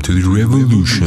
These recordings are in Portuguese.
to the revolution.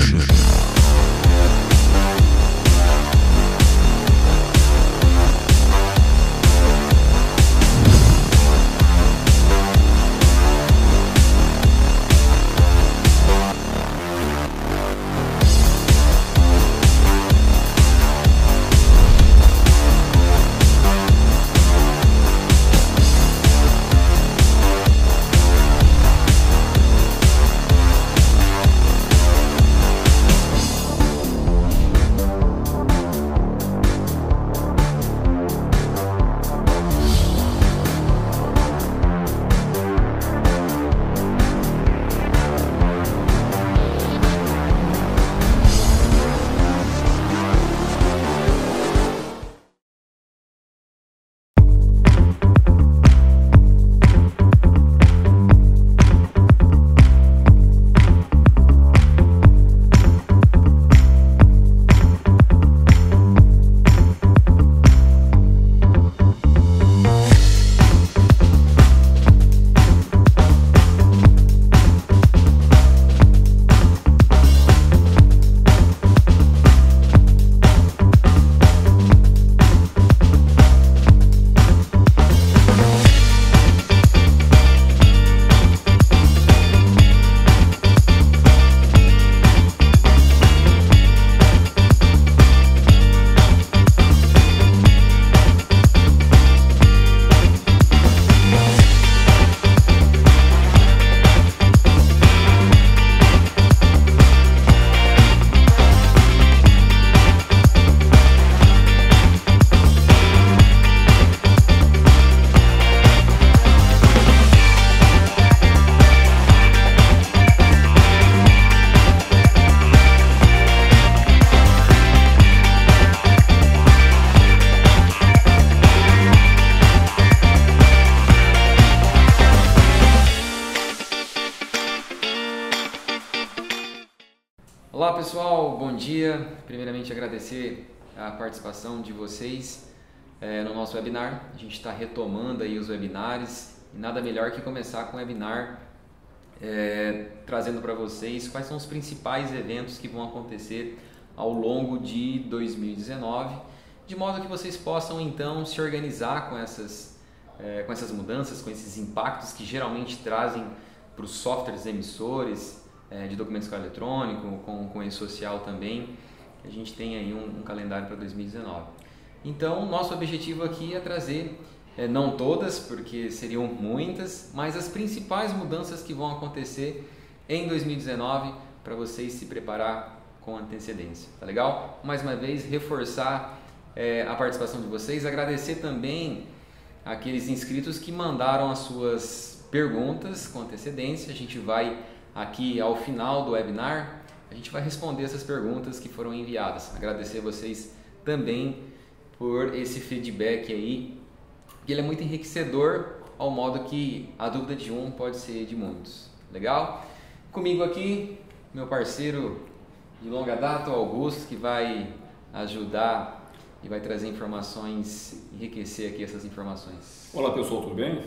Olá pessoal, bom dia. Primeiramente agradecer a participação de vocês no nosso webinar. A gente está retomando aí os webinars e nada melhor que começar com o webinar trazendo para vocês quais são os principais eventos que vão acontecer ao longo de 2019, de modo que vocês possam então se organizar com essas mudanças, com esses impactos que geralmente trazem para os softwares emissores de documento de escala eletrônico, com e-social também. A gente tem aí um calendário para 2019. Então, nosso objetivo aqui é trazer, não todas, porque seriam muitas, mas as principais mudanças que vão acontecer em 2019 para vocês se preparar com antecedência, tá legal? Mais uma vez, reforçar a participação de vocês, agradecer também aqueles inscritos que mandaram as suas perguntas com antecedência. A gente vai aqui ao final do webinar, a gente vai responder essas perguntas que foram enviadas. Agradecer a vocês também por esse feedback aí, que ele é muito enriquecedor, ao modo que a dúvida de um pode ser de muitos. Legal? Comigo aqui, meu parceiro de longa data, o Augusto, que vai ajudar e vai trazer informações, enriquecer aqui essas informações. Olá pessoal, tudo bem?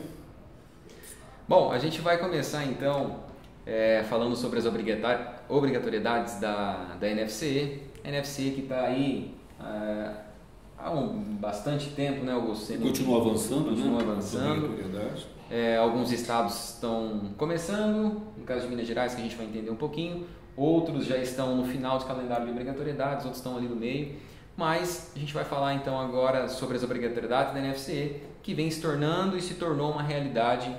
Bom, a gente vai começar então falando sobre as obrigatoriedades da NFCE. A NFCE que está aí há bastante tempo, né, Augusto? Continua avançando, continua avançando. Alguns estados estão começando, no caso de Minas Gerais, que a gente vai entender um pouquinho, outros já estão no final de calendário de obrigatoriedades, outros estão ali no meio, mas a gente vai falar então agora sobre as obrigatoriedades da NFCE, que vem se tornando e se tornou uma realidade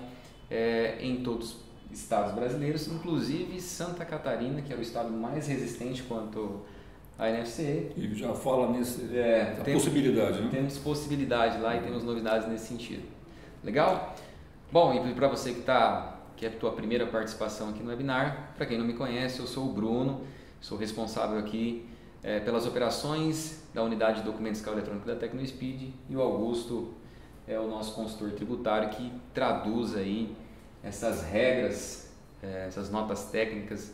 em todos os estados brasileiros, inclusive Santa Catarina, que é o estado mais resistente quanto à NFCE. E já fala nessa possibilidade, né? Temos possibilidade lá e temos novidades nesse sentido. Legal? Bom, e para você que é a tua primeira participação aqui no webinar, para quem não me conhece, eu sou o Bruno, sou responsável aqui pelas operações da unidade de documentos de escala eletrônica da Tecnospeed, e o Augusto é o nosso consultor tributário que traduz aí essas regras, essas notas técnicas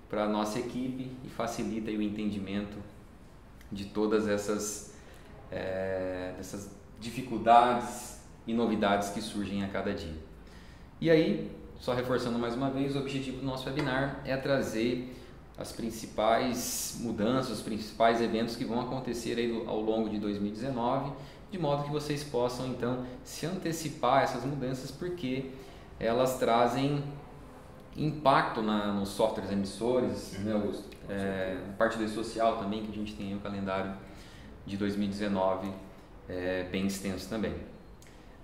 para a nossa equipe e facilita aí o entendimento de todas essas dificuldades e novidades que surgem a cada dia. E aí, só reforçando mais uma vez, o objetivo do nosso webinar é trazer as principais mudanças, os principais eventos que vão acontecer aí ao longo de 2019, de modo que vocês possam então se antecipar a essas mudanças, porque elas trazem impacto nos softwares emissores, né, Augusto? Parte do social também, que a gente tem aí o calendário de 2019 bem extenso também.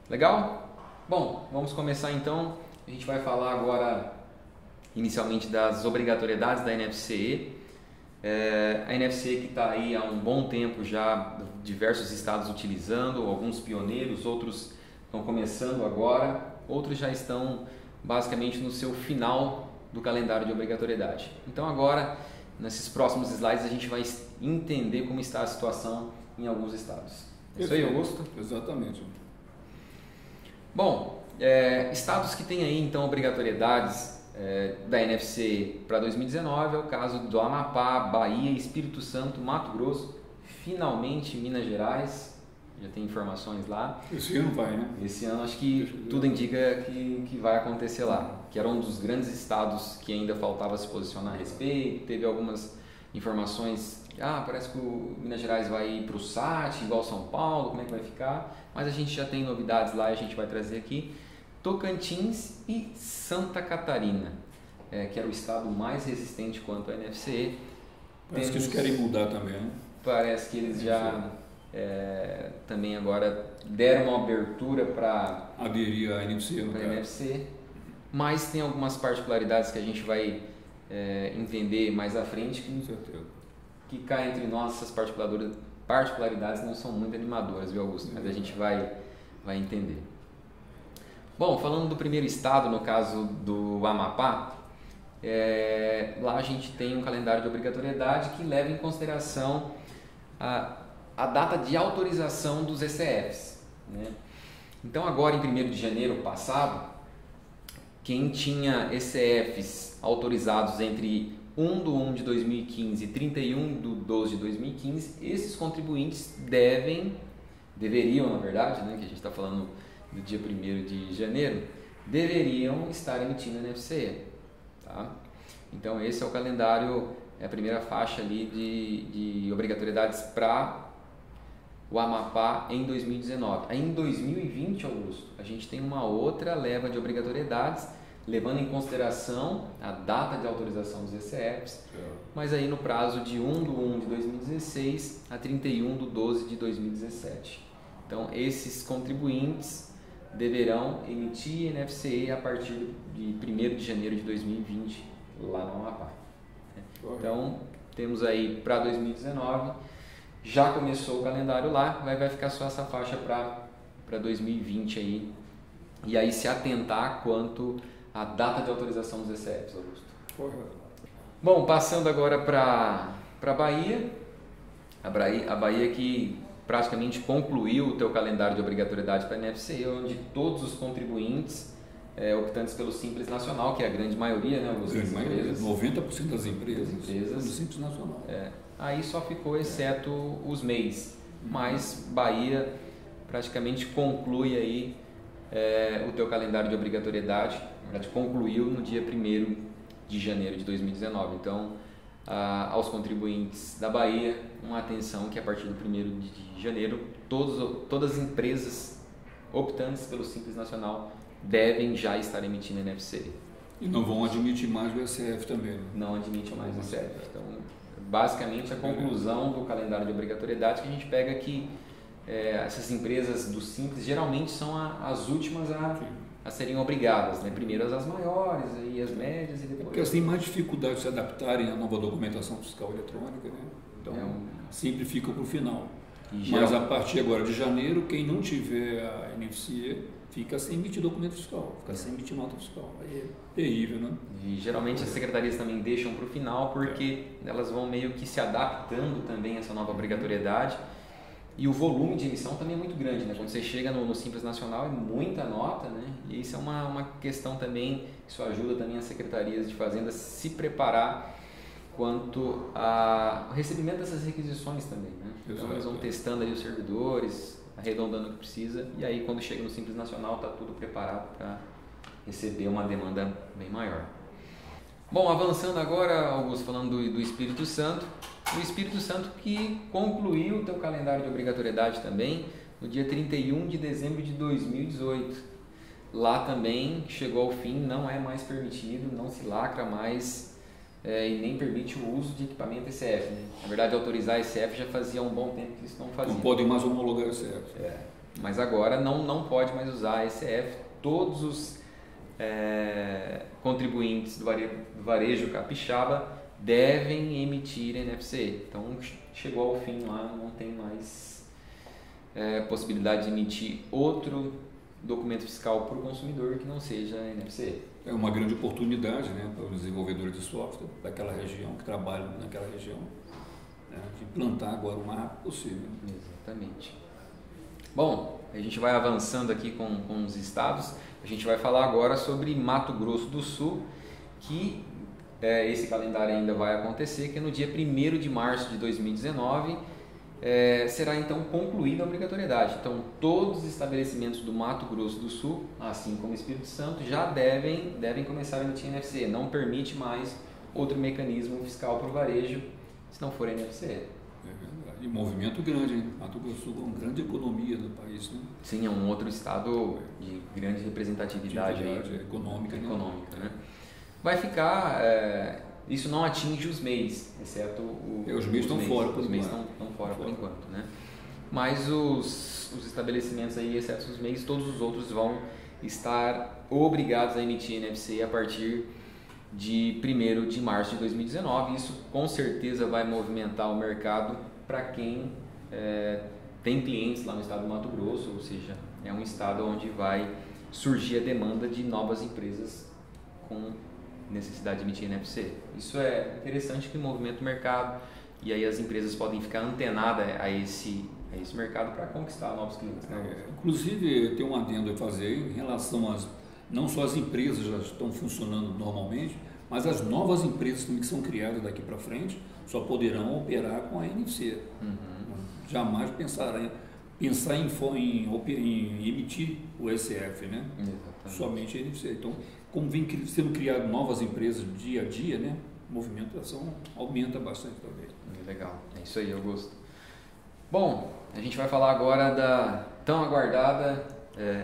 Legal? Bom, vamos começar então. A gente vai falar agora inicialmente das obrigatoriedades da NFCE. A NFCE que está aí há um bom tempo já, diversos estados utilizando, alguns pioneiros, outros estão começando agora, outros já estão basicamente no seu final do calendário de obrigatoriedade. Então agora, nesses próximos slides, a gente vai entender como está a situação em alguns estados. É isso aí, Augusto? Exatamente. Bom, estados que têm aí então obrigatoriedades da NFCE para 2019 é o caso do Amapá, Bahia, Espírito Santo, Mato Grosso, finalmente Minas Gerais, já tem informações lá. Esse ano vai, né? Esse ano acho que tudo indica que vai acontecer lá, que era um dos grandes estados que ainda faltava se posicionar a respeito. Teve algumas informações, parece que o Minas Gerais vai ir para o SAT, igual São Paulo, como é que vai ficar? Mas a gente já tem novidades lá e a gente vai trazer aqui. Tocantins e Santa Catarina, que era o estado mais resistente quanto à NFCE. Parece que eles querem mudar também, né? Parece que eles já também agora deram uma abertura para aderir à NFCE. Mas tem algumas particularidades que a gente vai entender mais à frente, que cá entre nós essas particularidades não são muito animadoras, viu, Augusto? Mas a gente vai entender. Bom, falando do primeiro estado, no caso do Amapá, lá a gente tem um calendário de obrigatoriedade que leva em consideração a data de autorização dos ECFs, né? Então agora em 1º de janeiro passado, quem tinha ECFs autorizados entre 1/1 de 2015 e 31/12 de 2015, esses contribuintes deveriam, na verdade, né, que a gente está falando do dia 1º de janeiro, deveriam estar emitindo NFCE, tá? Então esse é o calendário, a primeira faixa ali de obrigatoriedades para o Amapá em 2019. Aí em 2020, Augusto, a gente tem uma outra leva de obrigatoriedades, levando em consideração a data de autorização dos ECFs, mas aí no prazo de 1/1 de 2016 a 31/12 de 2017. Então esses contribuintes deverão emitir NFCE a partir de 1º de janeiro de 2020 lá no Amapá. Então temos aí para 2019, já começou o calendário lá, vai ficar só essa faixa para 2020 aí, e aí se atentar quanto à data de autorização dos ECFs, Augusto. Bom, passando agora para Bahia, a Bahia que praticamente concluiu o teu calendário de obrigatoriedade para a NFCE, onde todos os contribuintes optantes pelo Simples Nacional, que é a grande maioria, né, Augusto? 90% das empresas do Simples Nacional. Aí só ficou exceto os MEIs, mas Bahia praticamente conclui aí o teu calendário de obrigatoriedade, na verdade concluiu no dia 1º de janeiro de 2019. Então, aos contribuintes da Bahia, uma atenção que a partir do 1º de janeiro, todas as empresas optantes pelo Simples Nacional devem já estar emitindo NFCE. E não vão admitir mais o ECF também, né? Não admite mais o ECF. Então, basicamente, a conclusão do calendário de obrigatoriedade que a gente pega que essas empresas do Simples geralmente são as últimas a serem obrigadas, né? Primeiro as maiores, aí as médias e depois... Porque elas têm mais dificuldade de se adaptarem à nova documentação fiscal eletrônica, né? Então, sempre fica para o final. Mas a partir agora de janeiro, quem não tiver a NFCE fica sem emitir documento fiscal, fica sem emitir nota fiscal. Aí é terrível, né? E geralmente as secretarias também deixam para o final porque elas vão meio que se adaptando também a essa nova obrigatoriedade. E o volume de emissão também é muito grande, né? Quando você chega no Simples Nacional é muita nota, né? E isso é uma questão também, isso ajuda também as secretarias de Fazenda a se preparar quanto ao recebimento dessas requisições também, né? Então eles vão testando aí os servidores, arredondando o que precisa, e aí quando chega no Simples Nacional está tudo preparado para receber uma demanda bem maior. Bom, avançando agora, Augusto, falando do Espírito Santo, o Espírito Santo que concluiu o teu calendário de obrigatoriedade também no dia 31 de dezembro de 2018. Lá também chegou ao fim, não é mais permitido, não se lacra mais e nem permite o uso de equipamento ECF. Né? Na verdade, autorizar ECF já fazia um bom tempo que isso não fazia. Não pode mais homologar ECF. Mas agora não pode mais usar ECF. Todos os contribuintes do varejo capixaba devem emitir NFC. Então chegou ao fim lá, não tem mais possibilidade de emitir outro documento fiscal para o consumidor que não seja NFC. É uma grande oportunidade, né, para os desenvolvedores de software daquela região, que trabalham naquela região, né, de implantar agora o mais rápido possível. Exatamente. Bom, a gente vai avançando aqui com os estados. A gente vai falar agora sobre Mato Grosso do Sul, que esse calendário ainda vai acontecer, que é no dia 1º de março de 2019, será então concluída a obrigatoriedade. Então, todos os estabelecimentos do Mato Grosso do Sul, assim como o Espírito Santo, já devem começar a emitir NFC. Não permite mais outro mecanismo fiscal para o varejo, se não for NFC. É verdade. E movimento grande, hein? Mato Grosso do Sul é uma grande economia do país, né? Sim, é um outro estado de grande representatividade econômica, né? Vai ficar... isso não atinge os MEIs, exceto os MEIs estão fora por enquanto. Os MEIs estão fora por enquanto, né? Mas os estabelecimentos aí, exceto os MEIs, todos os outros vão estar obrigados a emitir NFC a partir de 1º de março de 2019. Isso com certeza vai movimentar o mercado para quem tem clientes lá no estado do Mato Grosso, ou seja, é um estado onde vai surgir a demanda de novas empresas com necessidade de emitir NFC. Isso é interessante que movimenta o mercado e aí as empresas podem ficar antenadas a esse mercado para conquistar novos clientes. Né? Inclusive, tem um adendo a fazer em relação não só as empresas já estão funcionando normalmente, mas as novas empresas também que são criadas daqui para frente só poderão operar com a NFC. Jamais pensar em emitir o ECF, né? Exatamente. Somente a NFC. Então, como vem sendo criado novas empresas dia a dia, né? A movimentação aumenta bastante também. Legal, é isso aí, Augusto. Bom, a gente vai falar agora da tão aguardada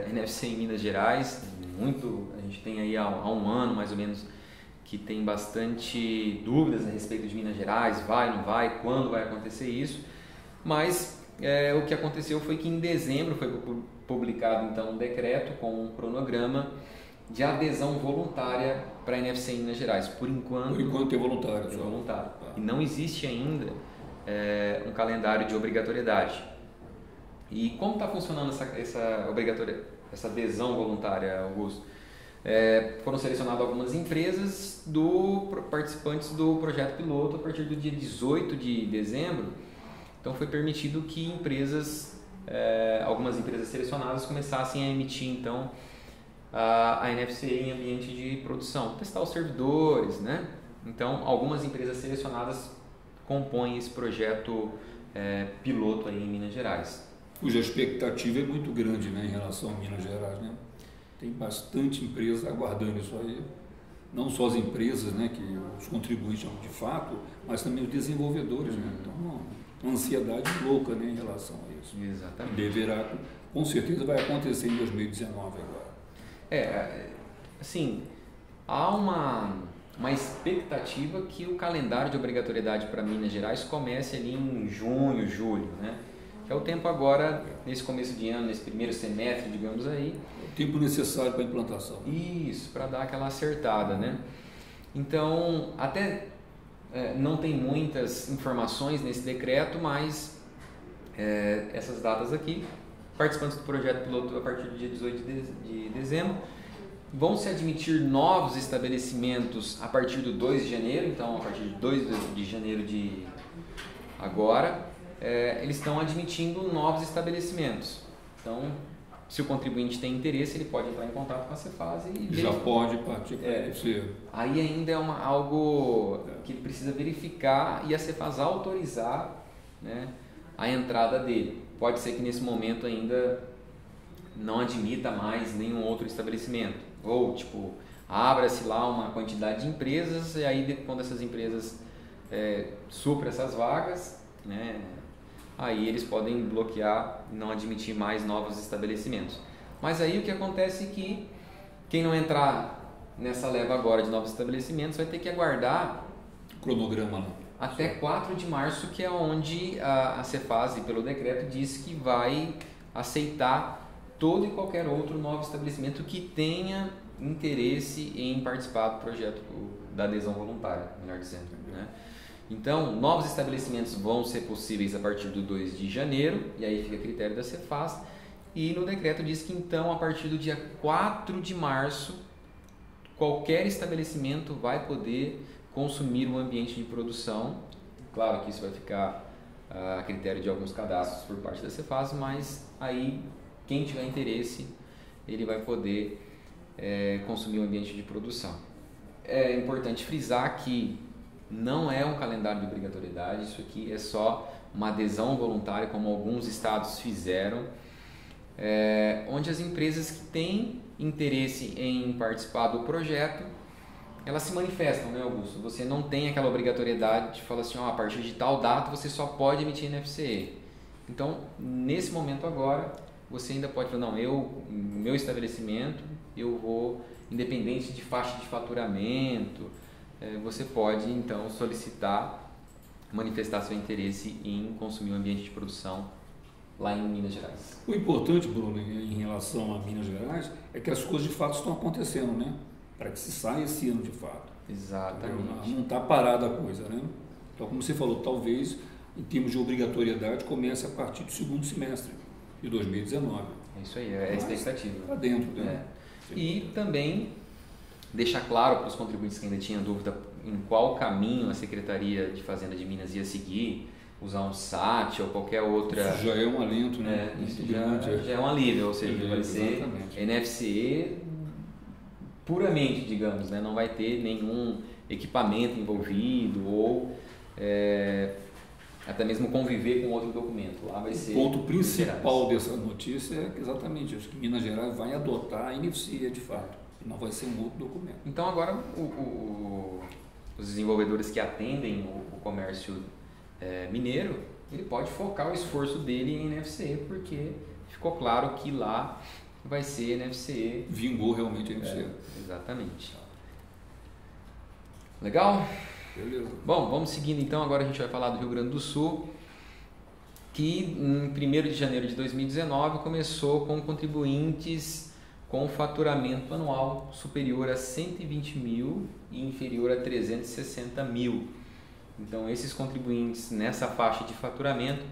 NFC em Minas Gerais. A gente tem aí há um ano mais ou menos que tem bastante dúvidas a respeito de Minas Gerais, vai, não vai, quando vai acontecer isso, mas o que aconteceu foi que em dezembro foi publicado então um decreto com um cronograma de adesão voluntária para a NFC em Minas Gerais. Por enquanto é voluntário. É voluntário. E não existe ainda um calendário de obrigatoriedade. E como está funcionando essa adesão voluntária, Augusto? Foram selecionadas algumas empresas participantes do projeto piloto a partir do dia 18 de dezembro. Então foi permitido que algumas empresas selecionadas começassem a emitir então a NFC em ambiente de produção, testar os servidores, né? Então algumas empresas selecionadas compõem esse projeto piloto aí em Minas Gerais. Cuja expectativa é muito grande, né, em relação a Minas Gerais, né? Tem bastante empresa aguardando isso aí, não só as empresas, né, que os contribuintes de fato, mas também os desenvolvedores, né? Então, uma ansiedade louca, né, em relação a isso. Exatamente. Com certeza vai acontecer em 2019 agora. Assim, há uma expectativa que o calendário de obrigatoriedade para Minas Gerais comece ali em junho, julho, né? Que é o tempo agora, nesse começo de ano, nesse primeiro semestre, digamos aí. O tempo necessário para a implantação. Isso, para dar aquela acertada, né? Então, até não tem muitas informações nesse decreto, mas essas datas aqui, participantes do projeto piloto a partir do dia 18 de dezembro, vão se admitir novos estabelecimentos a partir do 2 de janeiro, então a partir de 2 de janeiro de agora, eles estão admitindo novos estabelecimentos. Então, se o contribuinte tem interesse, ele pode entrar em contato com a Cefaz e já pode partir para isso. Aí ainda é algo que ele precisa verificar e a Cefaz autorizar, né, a entrada dele. Pode ser que nesse momento ainda não admita mais nenhum outro estabelecimento. Ou, abra-se lá uma quantidade de empresas e aí quando essas empresas supram essas vagas, né, aí eles podem bloquear e não admitir mais novos estabelecimentos. Mas aí o que acontece é que quem não entrar nessa leva agora de novos estabelecimentos vai ter que aguardar o cronograma lá. Até 4 de março, que é onde a Cefaz, pelo decreto, disse que vai aceitar todo e qualquer outro novo estabelecimento que tenha interesse em participar do projeto da adesão voluntária, melhor dizendo, né? Então, novos estabelecimentos vão ser possíveis a partir do 2 de janeiro, e aí fica a critério da Cefaz, e no decreto diz que então, a partir do dia 4 de março, qualquer estabelecimento vai poder consumir o ambiente de produção. Claro que isso vai ficar a critério de alguns cadastros por parte da Cefaz, mas aí quem tiver interesse, ele vai poder consumir o ambiente de produção. É importante frisar que não é um calendário de obrigatoriedade, isso aqui é só uma adesão voluntária, como alguns estados fizeram, onde as empresas que têm interesse em participar do projeto, elas se manifestam, né, Augusto? Você não tem aquela obrigatoriedade de falar assim, a partir de tal data você só pode emitir NFCE. Então, nesse momento agora, você ainda pode falar, meu estabelecimento, eu vou, independente de faixa de faturamento, você pode então solicitar, manifestar seu interesse em consumir o ambiente de produção lá em Minas Gerais. O importante, Bruno, em relação a Minas Gerais, é que as coisas de fato estão acontecendo, né? Para que se saia esse ano de fato. Exatamente. Não está parada a coisa, né? Então, como você falou, talvez, em termos de obrigatoriedade, comece a partir do segundo semestre de 2019. É isso aí, é a expectativa. Está dentro, né? E também deixar claro para os contribuintes que ainda tinham dúvida em qual caminho a Secretaria de Fazenda de Minas ia seguir, usar um SAT ou qualquer outra... Isso já é um alento, né? Isso já é um alívio, ou seja, vai ser NFCE puramente, digamos, né? Não vai ter nenhum equipamento envolvido ou até mesmo conviver com outro documento. Lá vai ser... O ponto principal dessa notícia é que exatamente isso, que Minas Gerais vai adotar a NFCE de fato, e não vai ser um outro documento. Então agora os desenvolvedores que atendem o comércio mineiro, ele pode focar o esforço dele em NFCE, porque ficou claro que lá vai ser NFCE. Vingou realmente a NFCE. Exatamente. Legal? Beleza. Bom, vamos seguindo então. Agora a gente vai falar do Rio Grande do Sul, que em 1º de janeiro de 2019 começou com contribuintes com faturamento anual superior a 120 mil e inferior a 360 mil. Então, esses contribuintes nessa faixa de faturamento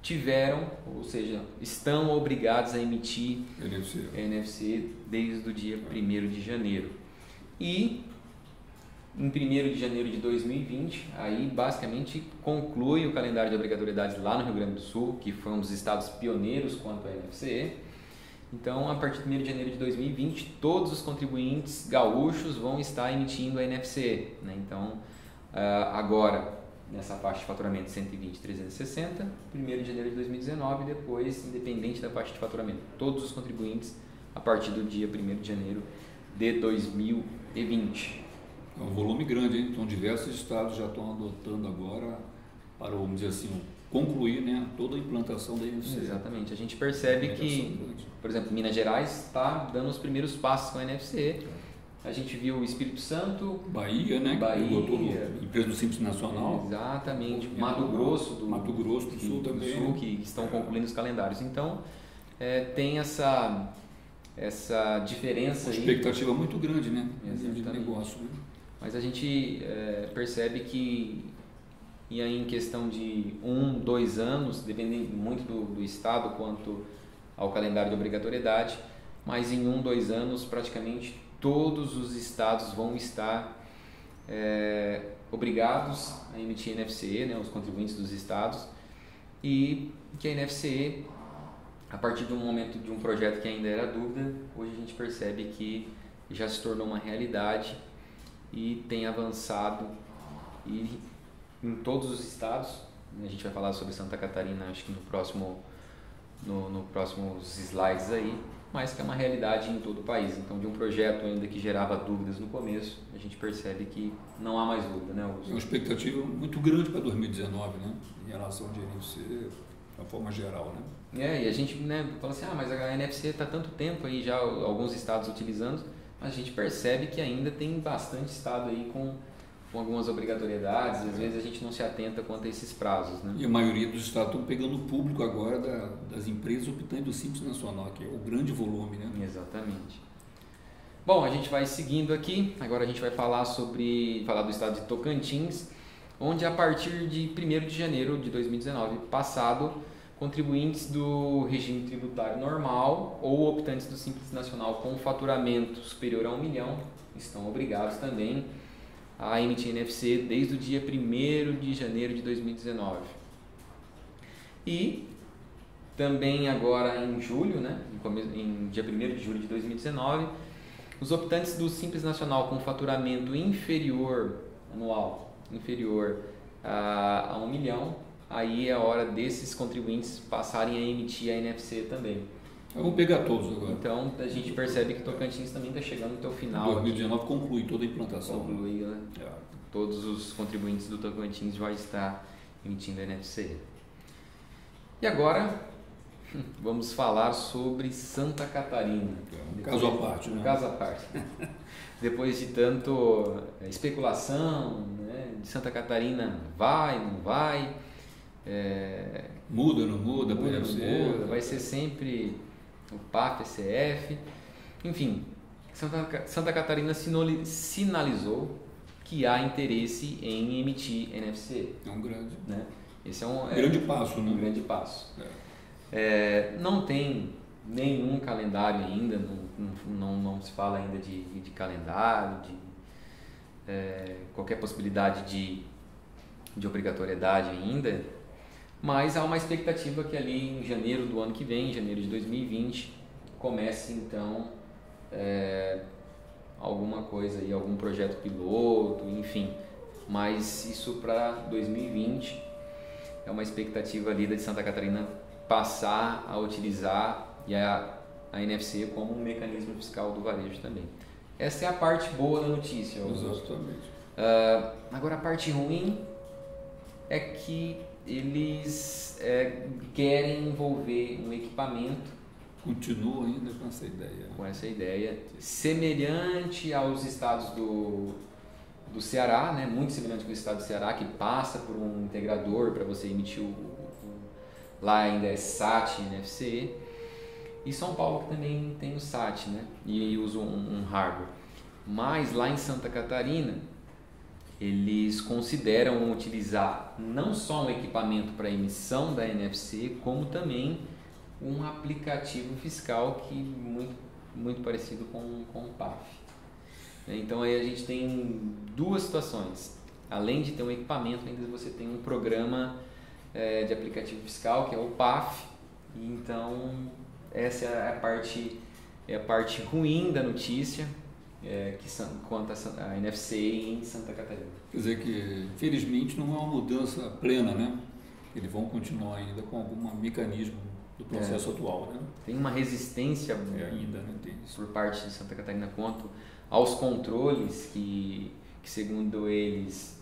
tiveram, ou seja, estão obrigados a emitir NFCE desde o dia 1º de janeiro. E em 1º de janeiro de 2020, aí basicamente conclui o calendário de obrigatoriedade lá no Rio Grande do Sul, que foi um dos estados pioneiros quanto à NFCE. Então, a partir de 1º de janeiro de 2020, todos os contribuintes gaúchos vão estar emitindo a NFCE, né? Então, agora, nessa faixa de faturamento 120, 360, 1º de janeiro de 2019, depois, independente da faixa de faturamento, todos os contribuintes a partir do dia 1º de janeiro de 2020. É um volume grande, hein? Então diversos estados já estão adotando agora para, vamos dizer assim, concluir, né, toda a implantação da NFCE. Exatamente, a gente percebe que, por exemplo, Minas Gerais está dando os primeiros passos com a NFCE. A gente viu o Espírito Santo, Bahia, né? Que empresa do Simples Nacional. Exatamente. Mato Grosso do Sul também. Que estão concluindo os calendários. Então, tem essa diferença. Uma expectativa muito grande, né? Exatamente. De negócio. Né? Mas a gente percebe que e aí em questão de 1, 2 anos, dependendo muito do estado quanto ao calendário de obrigatoriedade, mas em 1, 2 anos praticamente todos os estados vão estar obrigados a emitir NFCE, né, os contribuintes dos estados, e que a NFCE, a partir do momento de um projeto que ainda era dúvida, hoje a gente percebe que já se tornou uma realidade e tem avançado e em todos os estados. A gente vai falar sobre Santa Catarina, acho que no próximo no próximos slides aí, mas que é uma realidade em todo o país. Então, de um projeto ainda que gerava dúvidas no começo, a gente percebe que não há mais dúvida, né? É uma expectativa muito grande para 2019, né? Em relação ao NFC, de uma forma geral, né? E a gente, né, fala assim, mas a NFC está há tanto tempo aí já, alguns estados utilizando, mas a gente percebe que ainda tem bastante estado aí com algumas obrigatoriedades, e às vezes a gente não se atenta quanto a esses prazos, né? E a maioria dos estados estão pegando o público agora das empresas optando do Simples Nacional, que é o grande volume, né? Exatamente. Bom, a gente vai seguindo aqui, agora a gente vai falar do estado de Tocantins, onde a partir de 1º de janeiro de 2019 passado, contribuintes do regime tributário normal ou optantes do Simples Nacional com faturamento superior a 1 milhão estão obrigados também a emitir NFC desde o dia 1º de janeiro de 2019. E também agora em julho, né, em dia 1º de julho de 2019, os optantes do Simples Nacional com faturamento anual inferior a 1 milhão, aí é a hora desses contribuintes passarem a emitir a NFC também. Vamos pegar todos agora. Então a gente percebe que Tocantins também está chegando até o final. 2019 conclui toda a implantação. Conclui, né? Todos os contribuintes do Tocantins já estão emitindo a NFC. E agora vamos falar sobre Santa Catarina. Caso à parte, né? Caso à parte. Depois de tanto especulação, né, de Santa Catarina vai, não vai, muda, não muda, vai ser sempre o PAF, ECF, enfim, Santa Catarina sinalizou que há interesse em emitir NFC. É um grande, né? Esse é um grande passo, né? Um grande passo. Não tem nenhum calendário ainda, não se fala ainda de calendário, de qualquer possibilidade de obrigatoriedade ainda, mas há uma expectativa que ali em janeiro do ano que vem, em janeiro de 2020, comece então alguma coisa aí, algum projeto piloto, enfim, mas isso para 2020 é uma expectativa ali de Santa Catarina passar a utilizar a NFC como um mecanismo fiscal do varejo também. Essa é a parte boa da notícia. Exatamente. Agora a parte ruim é que eles querem envolver um equipamento. Continua ainda com essa ideia. Com essa ideia, semelhante aos estados do Ceará, né? Muito semelhante com o estado do Ceará, que passa por um integrador para você emitir lá ainda é SAT, NFC. E São Paulo também tem o SAT, né? E usa um hardware. Mas lá em Santa Catarina, eles consideram utilizar não só um equipamento para emissão da NFC, como também um aplicativo fiscal que muito parecido com o PAF. Então aí a gente tem duas situações. Além de ter um equipamento, ainda você tem um programa de aplicativo fiscal, que é o PAF. E então essa é a parte ruim da notícia, quanto a NFC em Santa Catarina. Quer dizer que, infelizmente, não é uma mudança plena, né? Eles vão continuar ainda com algum mecanismo do processo atual, né? Tem uma resistência ainda, né? por parte de Santa Catarina quanto aos controles que segundo eles,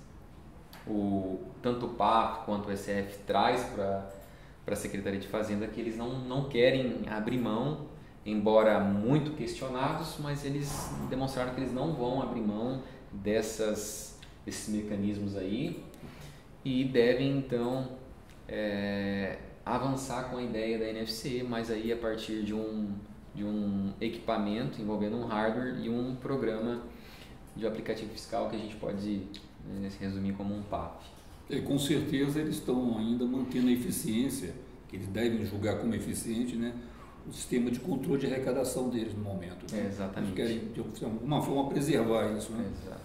tanto o PAF quanto o SF traz para a Secretaria de Fazenda, que eles não querem abrir mão, embora muito questionados, mas eles demonstraram que eles não vão abrir mão desses mecanismos aí e devem então avançar com a ideia da NFC, mas aí a partir de um equipamento envolvendo um hardware e um programa de aplicativo fiscal que a gente pode resumir como um PAF. Com certeza eles estão ainda mantendo a eficiência, que eles devem julgar como eficiente, né? O sistema de controle de arrecadação deles no momento. Né? Exatamente. Eles querem, de alguma forma, preservar isso. Né? Exato.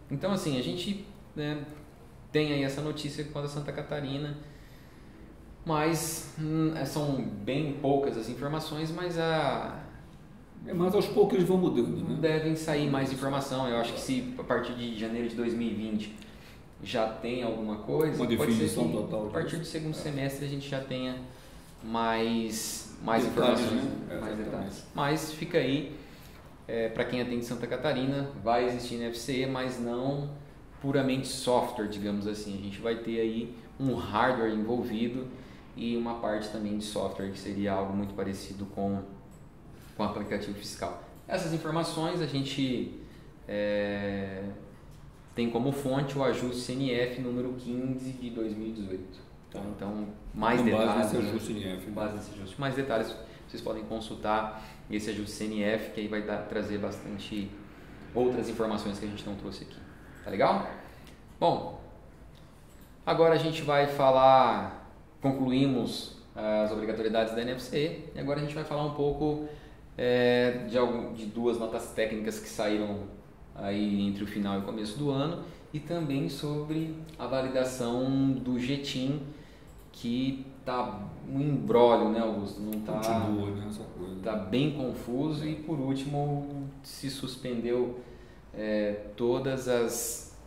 Então, assim, a gente tem aí essa notícia quanto a Santa Catarina, mas são bem poucas as informações, mas mas aos poucos eles vão mudando, né? Devem sair mais informação. Eu acho que se a partir de janeiro de 2020 já tem alguma coisa. Uma definição total. A partir do segundo semestre a gente já tenha mais detalhes, informações, né? mais detalhes. Mas fica aí, para quem atende Santa Catarina, vai existir NFCE, mas não puramente software, digamos assim. A gente vai ter aí um hardware envolvido e uma parte também de software, que seria algo muito parecido com o aplicativo fiscal. Essas informações a gente tem como fonte o ajuste CNF número 15 de 2018. Tá. Então, mais detalhes. Base nesse ajuste CNF. Base nesse ajuste. Mais detalhes vocês podem consultar esse ajuste CNF, que aí vai trazer bastante outras informações que a gente não trouxe aqui. Tá legal? Bom, agora a gente vai falar, concluímos as obrigatoriedades da NFCE e agora a gente vai falar um pouco de duas notas técnicas que saíram aí entre o final e o começo do ano e também sobre a validação do GTIM, que tá um imbróglio, né, Augusto? Não tá, continua, né, essa coisa. Tá bem confuso e por último se suspendeu todas as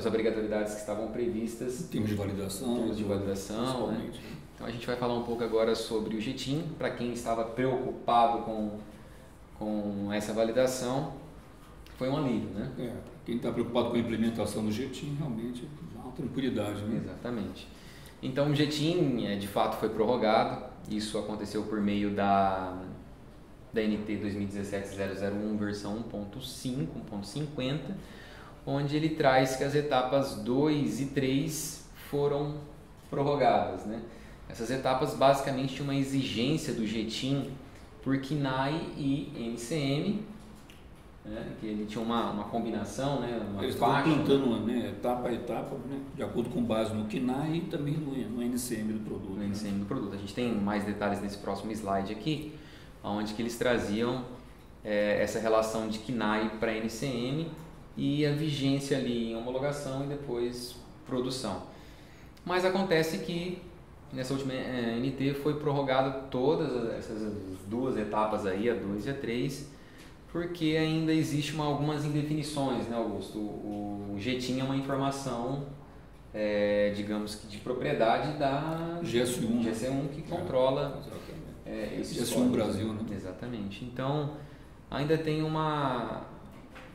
obrigatoriedades que estavam previstas. Em termos de validação. Né? Então a gente vai falar um pouco agora sobre o GTIM, para quem estava preocupado com essa validação, foi um alívio, né? Quem está preocupado com a implementação do GTIM realmente dá uma tranquilidade, né? Exatamente. Então o GTIM de fato foi prorrogado, isso aconteceu por meio da NT 2017-001 versão 1.5, 1.50, onde ele traz que as etapas 2 e 3 foram prorrogadas, né? Essas etapas basicamente tinham uma exigência do GTIM por KNAI e NCM, né? Que ele tinha uma combinação, né? Eles estavam plantando, né, etapa a etapa, né? De acordo com base no KNAI e também no NCM do produto. No NCM do produto. A gente tem mais detalhes nesse próximo slide aqui, onde que eles traziam essa relação de KNAI para NCM e a vigência ali em homologação e depois produção. Mas acontece que nessa última NT foi prorrogada todas essas duas etapas aí, a 2 e a 3, porque ainda existe algumas indefinições, né, Augusto? O GTIM é uma informação, digamos que de propriedade da GS1 que controla esse GS1 Brasil, né? Exatamente. Então ainda tem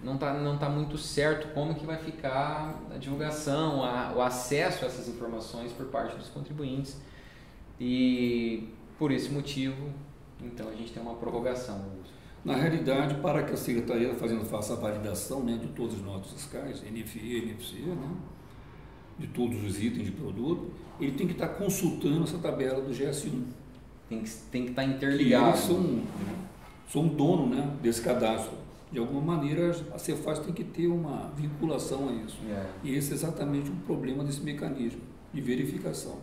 não tá muito certo como que vai ficar a divulgação, o acesso a essas informações por parte dos contribuintes e por esse motivo, então a gente tem uma prorrogação. Na realidade, para que a Secretaria faça a validação, né, de todas as notas fiscais, NFE, NFCE, né, de todos os itens de produto, ele tem que estar consultando essa tabela do GS1. Tem que estar interligado. Eles são dono, né, desse cadastro. De alguma maneira, a Cefaz tem que ter uma vinculação a isso. E esse é exatamente o problema desse mecanismo de verificação.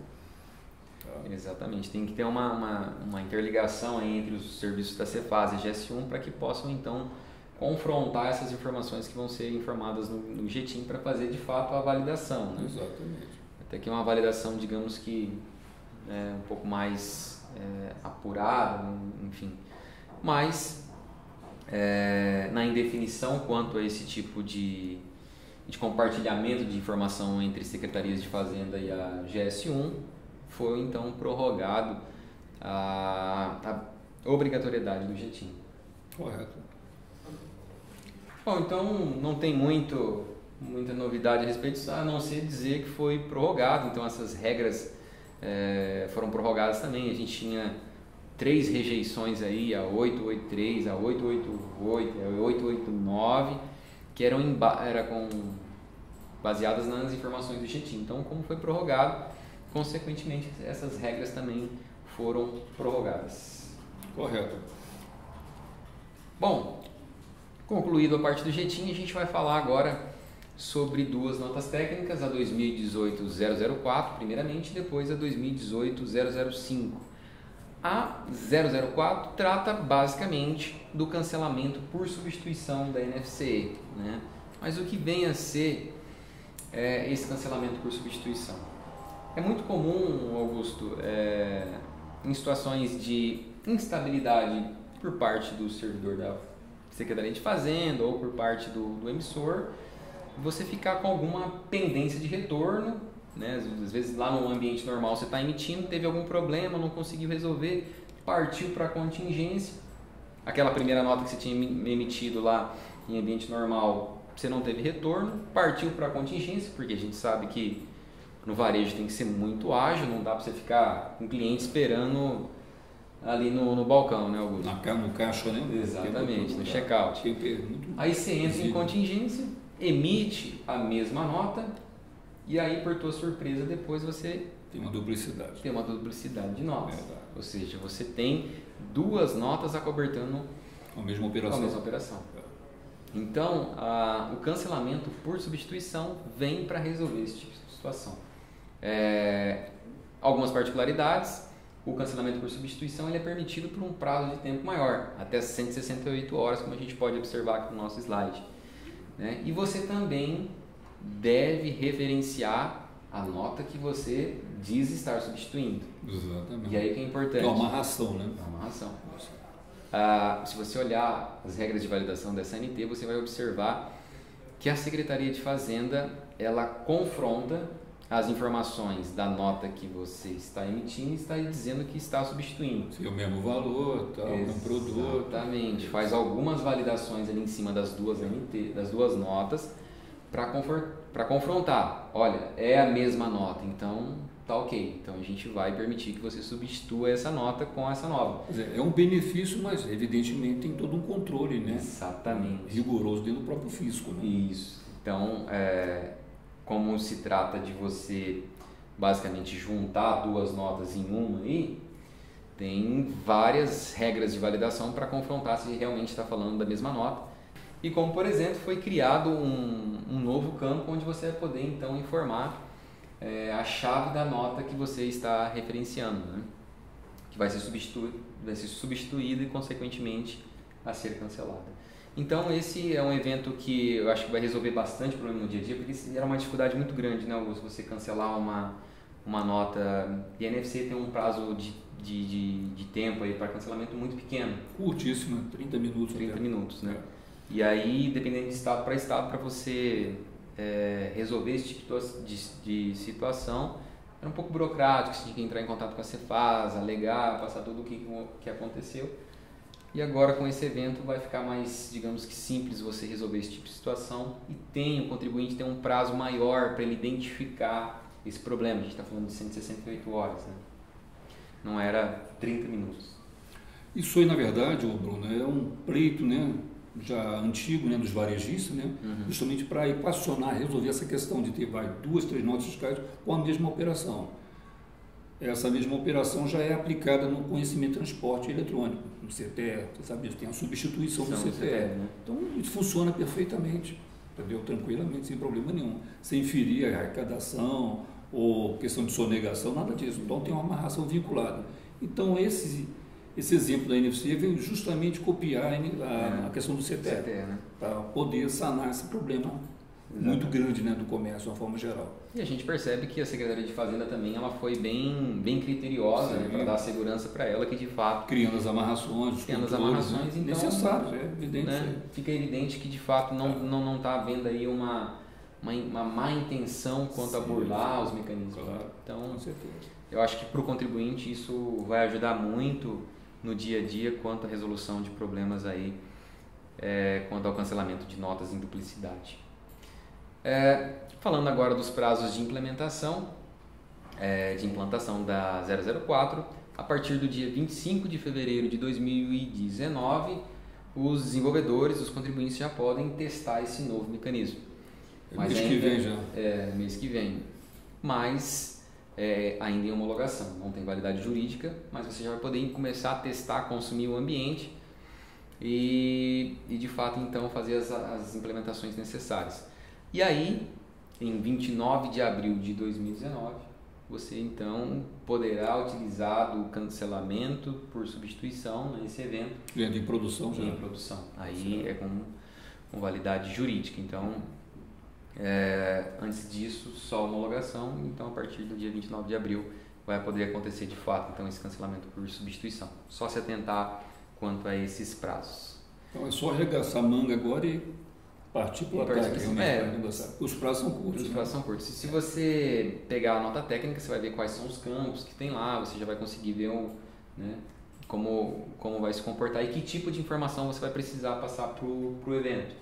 Exatamente, tem que ter uma interligação entre os serviços da Cefaz e GS1 para que possam então confrontar essas informações que vão ser informadas no GTIM para fazer de fato a validação. Né? Exatamente. Até que é uma validação, digamos que um pouco mais apurada, enfim. Mas na indefinição quanto a esse tipo de compartilhamento de informação entre secretarias de Fazenda e a GS1, foi então prorrogado a obrigatoriedade do GTIM. Correto. Bom, então não tem muita novidade a respeito disso, a não ser dizer que foi prorrogado. Então essas regras foram prorrogadas também. A gente tinha 3 rejeições aí, a 883, a 888, a 889, que eram baseadas nas informações do GTIM. Então, como foi prorrogado, consequentemente, essas regras também foram prorrogadas. Correto. Bom, concluído a parte do GTIM, a gente vai falar agora sobre duas notas técnicas, a 2018-004, primeiramente, e depois a 2018-005. A 004 trata basicamente do cancelamento por substituição da NFCE, né? Mas o que vem a ser esse cancelamento por substituição? É muito comum, Augusto, em situações de instabilidade por parte do servidor da Secretaria de Fazenda ou por parte do emissor, você ficar com alguma pendência de retorno, né? Às vezes lá no ambiente normal você está emitindo, teve algum problema, não conseguiu resolver, partiu para a contingência, aquela primeira nota que você tinha emitido lá em ambiente normal, você não teve retorno, partiu para a contingência, porque a gente sabe que no varejo tem que ser muito ágil, não dá para você ficar com o cliente esperando ali no balcão, né, Augusto? No caixa, né? Exatamente, no check-out. Aí você entra em contingência, emite a mesma nota e aí, por tua surpresa, depois você tem uma duplicidade. Tem uma duplicidade de notas. Ou seja, você tem duas notas acobertando a mesma operação. Então, o cancelamento por substituição vem para resolver esse tipo de situação. Algumas particularidades: o cancelamento por substituição ele é permitido por um prazo de tempo maior, até 168 horas, como a gente pode observar aqui no nosso slide. Né? E você também deve referenciar a nota que você diz estar substituindo. Exatamente. E aí que é importante. É uma amarração, né? É uma amarração. Se você olhar as regras de validação dessa ANT, você vai observar que a Secretaria de Fazenda ela confronta as informações da nota que você está emitindo e está dizendo que está substituindo. Se é o mesmo valor, tal, é um produto. Exatamente. Faz algumas validações ali em cima das duas ANT, das duas notas, para confrontar. Olha, é a mesma nota, então tá ok. Então a gente vai permitir que você substitua essa nota com essa nova. É um benefício, mas evidentemente tem todo um controle, né? Exatamente. Rigoroso dentro do próprio fisco, né? Isso. Então, como se trata de você basicamente juntar duas notas em uma aí, tem várias regras de validação para confrontar se realmente está falando da mesma nota. E como, por exemplo, foi criado um novo campo onde você vai poder então informar a chave da nota que você está referenciando, né? Que vai ser substituída e consequentemente a ser cancelada. Então esse é um evento que eu acho que vai resolver bastante o problema no dia a dia, porque era uma dificuldade muito grande, né, Augusto? Você cancelar uma nota, e a NFC tem um prazo de tempo aí para cancelamento muito pequeno. Curtíssimo, 30 minutos. 30 minutos, né? E aí, dependendo de estado para estado, para você resolver esse tipo de situação, era um pouco burocrático, você tinha que entrar em contato com a Cefasa, alegar, passar tudo o que aconteceu. E agora com esse evento vai ficar mais, digamos que simples você resolver esse tipo de situação e o contribuinte tem um prazo maior para ele identificar esse problema. A gente está falando de 168 horas, né? Não era 30 minutos. Isso aí, na verdade, Bruno, é um pleito, né, já antigo, né, dos varejistas, né, justamente para equacionar, resolver essa questão de ter 2, 3 notas fiscais com a mesma operação. Essa mesma operação já é aplicada no conhecimento de transporte eletrônico, no CTE, você sabe disso, tem a substituição do CTE. Né? Então, isso funciona perfeitamente, entendeu? Tranquilamente, sem problema nenhum, sem ferir a arrecadação ou questão de sonegação, nada disso. Então, tem uma amarração vinculada. Então, esse exemplo da NFC veio justamente copiar a questão do CTE, né? Para poder sanar esse problema muito grande, né, do comércio, de uma forma geral. E a gente percebe que a Secretaria de Fazenda também ela foi bem criteriosa, né, para dar segurança para ela, que de fato... Criando as amarrações, então, necessários, é evidente. Né, fica evidente que de fato não está havendo aí uma má intenção quanto a burlar os mecanismos. Claro, então, com certeza. Eu acho que para o contribuinte isso vai ajudar muito no dia a dia quanto à resolução de problemas aí, quanto ao cancelamento de notas em duplicidade. Falando agora dos prazos de implementação, de implantação da 004, a partir do dia 25 de fevereiro de 2019, os desenvolvedores, os contribuintes já podem testar esse novo mecanismo. Mas mês que vem já. Mês que vem. Mas ainda em homologação, não tem validade jurídica, mas você já vai poder começar a testar, consumir o ambiente e de fato então fazer as implementações necessárias. E aí, em 29 de abril de 2019, você então poderá utilizar do cancelamento por substituição nesse evento. Em produção já. Em produção. Aí é com validade jurídica. Então, antes disso, só homologação. Então, a partir do dia 29 de abril, vai poder acontecer de fato então, esse cancelamento por substituição. Só se atentar quanto a esses prazos. Então, é só arregaçar a manga agora e partir para o ataque, realmente, os prazos são curtos. Os prazos são curtos. Se você pegar a nota técnica, você vai ver quais são os campos que tem lá, você já vai conseguir ver como vai se comportar e que tipo de informação você vai precisar passar para o evento.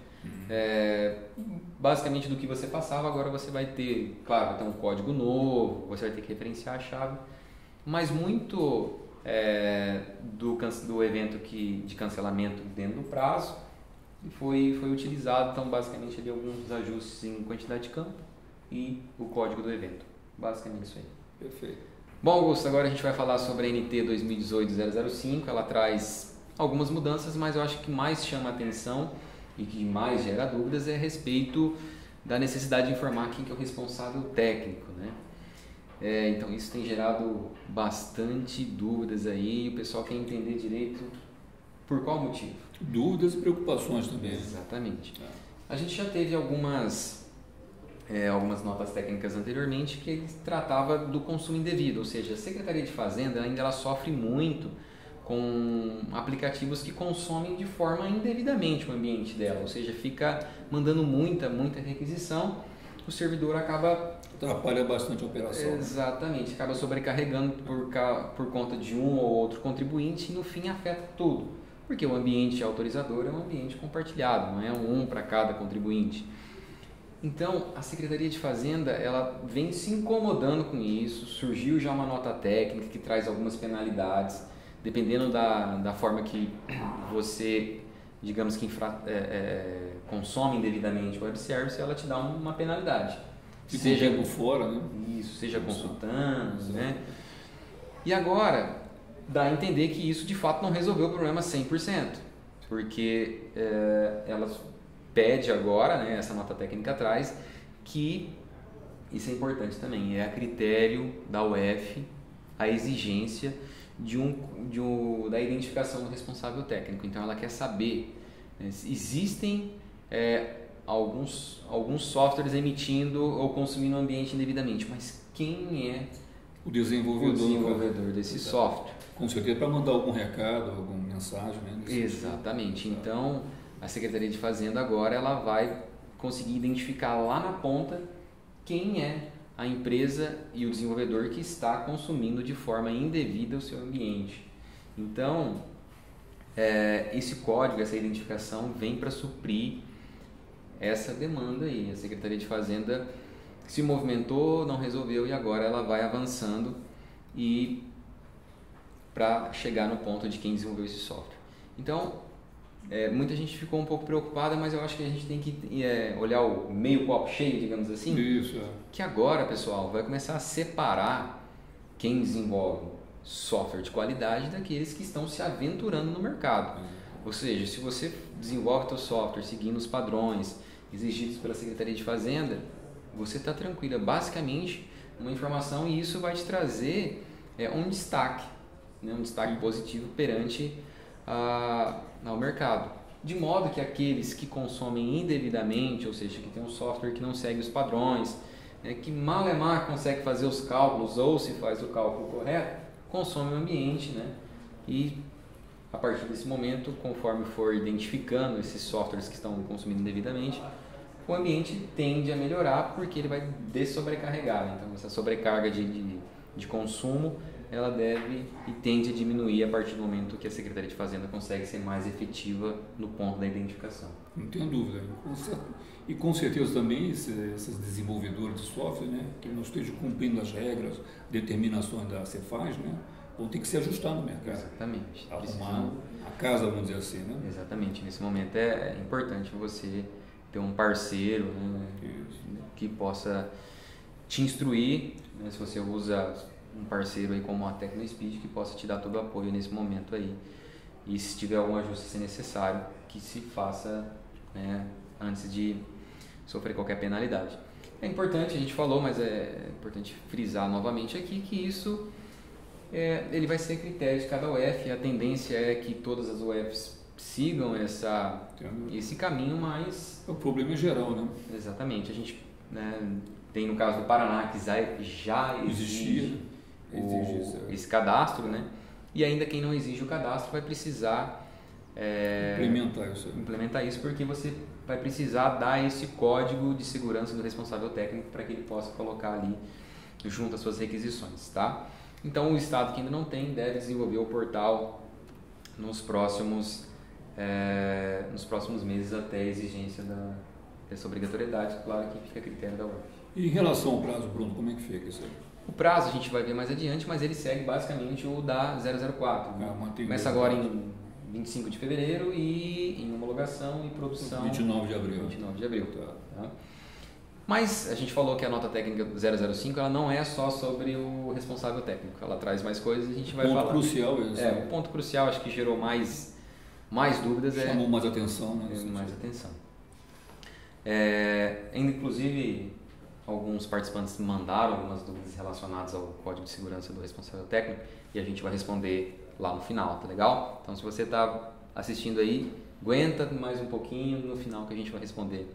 Basicamente do que você passava, agora você vai ter, claro, vai ter um código novo, você vai ter que referenciar a chave, mas muito do evento de cancelamento dentro do prazo foi utilizado, então basicamente ali alguns ajustes em quantidade de campo e o código do evento, basicamente isso aí. Perfeito. Bom, Augusto, agora a gente vai falar sobre a NT 2018-005, ela traz algumas mudanças, mas eu acho que mais chama a atenção e que mais gera dúvidas é a respeito da necessidade de informar quem que é o responsável técnico, né? Então isso tem gerado bastante dúvidas aí e o pessoal quer entender direito por qual motivo. Dúvidas e preocupações também. Exatamente. A gente já teve algumas notas técnicas anteriormente que tratava do consumo indevido, ou seja, a Secretaria de Fazenda ainda ela sofre muito com aplicativos que consomem de forma indevidamente o ambiente dela, ou seja, fica mandando muita requisição, o servidor acaba... Atrapalha bastante a operação. Exatamente, acaba sobrecarregando por conta de um ou outro contribuinte e no fim afeta tudo, porque o ambiente autorizador é um ambiente compartilhado, não é um para cada contribuinte. Então, a Secretaria de Fazenda ela vem se incomodando com isso, surgiu já uma nota técnica que traz algumas penalidades, dependendo da forma que você, digamos que consome indevidamente o web service, ela te dá uma penalidade. Seja por fora, né? Isso, seja consultando, né? E agora, dá a entender que isso de fato não resolveu o problema 100%, porque ela pede agora, né, essa nota técnica atrás, que, isso é importante também, é a critério da UF a exigência da identificação do responsável técnico. Então ela quer saber, existem alguns softwares emitindo ou consumindo o ambiente indevidamente, mas quem é o desenvolvedor desse software? Com certeza para mandar algum recado, alguma mensagem, né? Exatamente. Então a Secretaria de Fazenda agora ela vai conseguir identificar lá na ponta quem é a empresa e o desenvolvedor que está consumindo de forma indevida o seu ambiente. Então, esse código, essa identificação vem para suprir essa demanda aí. A Secretaria de Fazenda se movimentou, não resolveu e agora ela vai avançando e para chegar no ponto de quem desenvolveu esse software. Então, muita gente ficou um pouco preocupada, mas eu acho que a gente tem que olhar o meio copo cheio, digamos assim. Isso. Que agora, pessoal, vai começar a separar quem desenvolve software de qualidade daqueles que estão se aventurando no mercado. Ou seja, se você desenvolve seu software seguindo os padrões exigidos pela Secretaria de Fazenda, você está tranquilo. Basicamente, uma informação e isso vai te trazer um destaque, né? Um destaque positivo perante ao mercado. De modo que aqueles que consomem indevidamente, ou seja, que tem um software que não segue os padrões, que mal consegue fazer os cálculos ou se faz o cálculo correto, consome o ambiente, né? E a partir desse momento, conforme for identificando esses softwares que estão consumindo indevidamente, o ambiente tende a melhorar porque ele vai dessobrecarregar. Então, essa sobrecarga de consumo, ela deve e tende a diminuir a partir do momento que a Secretaria de Fazenda consegue ser mais efetiva no ponto da identificação. Não tenho dúvida. E com certeza também esses desenvolvedores de software, né, que não estejam cumprindo as regras, determinações da Cefaz, né, vão ter que se ajustar no mercado. Exatamente. Arrumar a casa, vamos dizer assim, né? Exatamente. Nesse momento é importante você ter um parceiro, né, que possa te instruir, né, se você usa um parceiro aí como a TecnoSpeed que possa te dar todo o apoio nesse momento aí. E se tiver algum ajuste se necessário, que se faça, né, antes de sofrer qualquer penalidade. É importante, a gente falou, mas é importante frisar novamente aqui que isso ele vai ser critério de cada UF. A tendência é que todas as UFs sigam esse caminho, mas... O problema é geral, né? Exatamente. A gente, né, tem no caso do Paraná que já exige esse cadastro, né? E ainda quem não exige o cadastro vai precisar implementar isso porque você vai precisar dar esse código de segurança do responsável técnico para que ele possa colocar ali junto às suas requisições, tá? Então o estado que ainda não tem deve desenvolver o portal nos próximos meses até a exigência dessa obrigatoriedade, claro que fica a critério da UF. E em relação ao prazo, Bruno, como é que fica isso aí? O prazo a gente vai ver mais adiante, mas ele segue basicamente o da 004. Começa agora em 25 de fevereiro e em homologação e produção 29 de abril. 29 de abril. Tá? Mas a gente falou que a nota técnica 005 ela não é só sobre o responsável técnico, ela traz mais coisas e a gente vai falar. O ponto crucial é o ponto crucial, acho que gerou mais dúvidas. Chamou mais atenção, né? Mais atenção. Inclusive, alguns participantes mandaram algumas dúvidas relacionadas ao código de segurança do responsável técnico e a gente vai responder lá no final, tá legal? Então, se você está assistindo aí, aguenta mais um pouquinho no final que a gente vai responder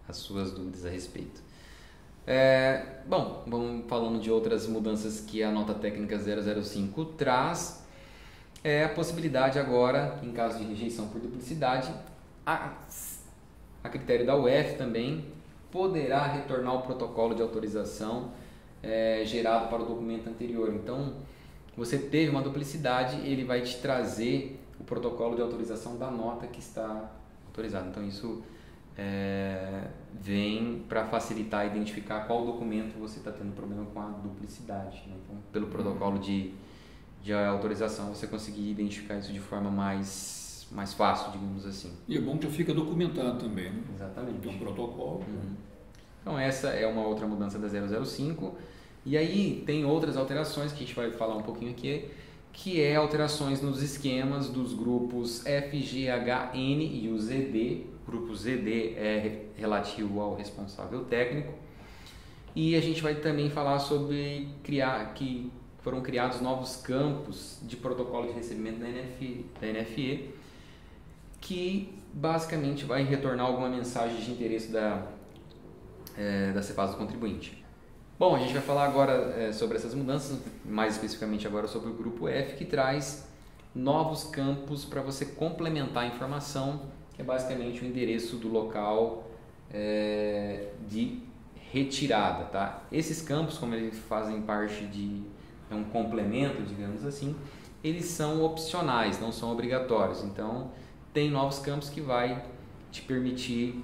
as suas dúvidas a respeito. Bom, vamos falando de outras mudanças que a nota técnica 005 traz. A possibilidade agora, em caso de rejeição por duplicidade, a critério da UF também poderá retornar o protocolo de autorização gerado para o documento anterior. Então, você teve uma duplicidade, ele vai te trazer o protocolo de autorização da nota que está autorizada. Então, isso vem para facilitar identificar qual documento você está tendo problema com a duplicidade. Né? Então, pelo protocolo de autorização, você conseguir identificar isso de forma mais fácil, digamos assim. E é bom que já fica documentado também, né? Exatamente. Tem um protocolo. Então, essa é uma outra mudança da 005. E aí tem outras alterações que a gente vai falar um pouquinho aqui, que é alterações nos esquemas dos grupos F, G, H, N e o ZD. O grupo ZD é relativo ao responsável técnico. E a gente vai também falar sobre que foram criados novos campos de protocolo de recebimento da NFE, que basicamente vai retornar alguma mensagem de interesse da CEPAS do contribuinte. Bom, a gente vai falar agora sobre essas mudanças, mais especificamente agora sobre o grupo F, que traz novos campos para você complementar a informação, que é basicamente o endereço do local de retirada. Tá? Esses campos, como eles fazem parte de um complemento, digamos assim, eles são opcionais, não são obrigatórios. Então, tem novos campos que vai te permitir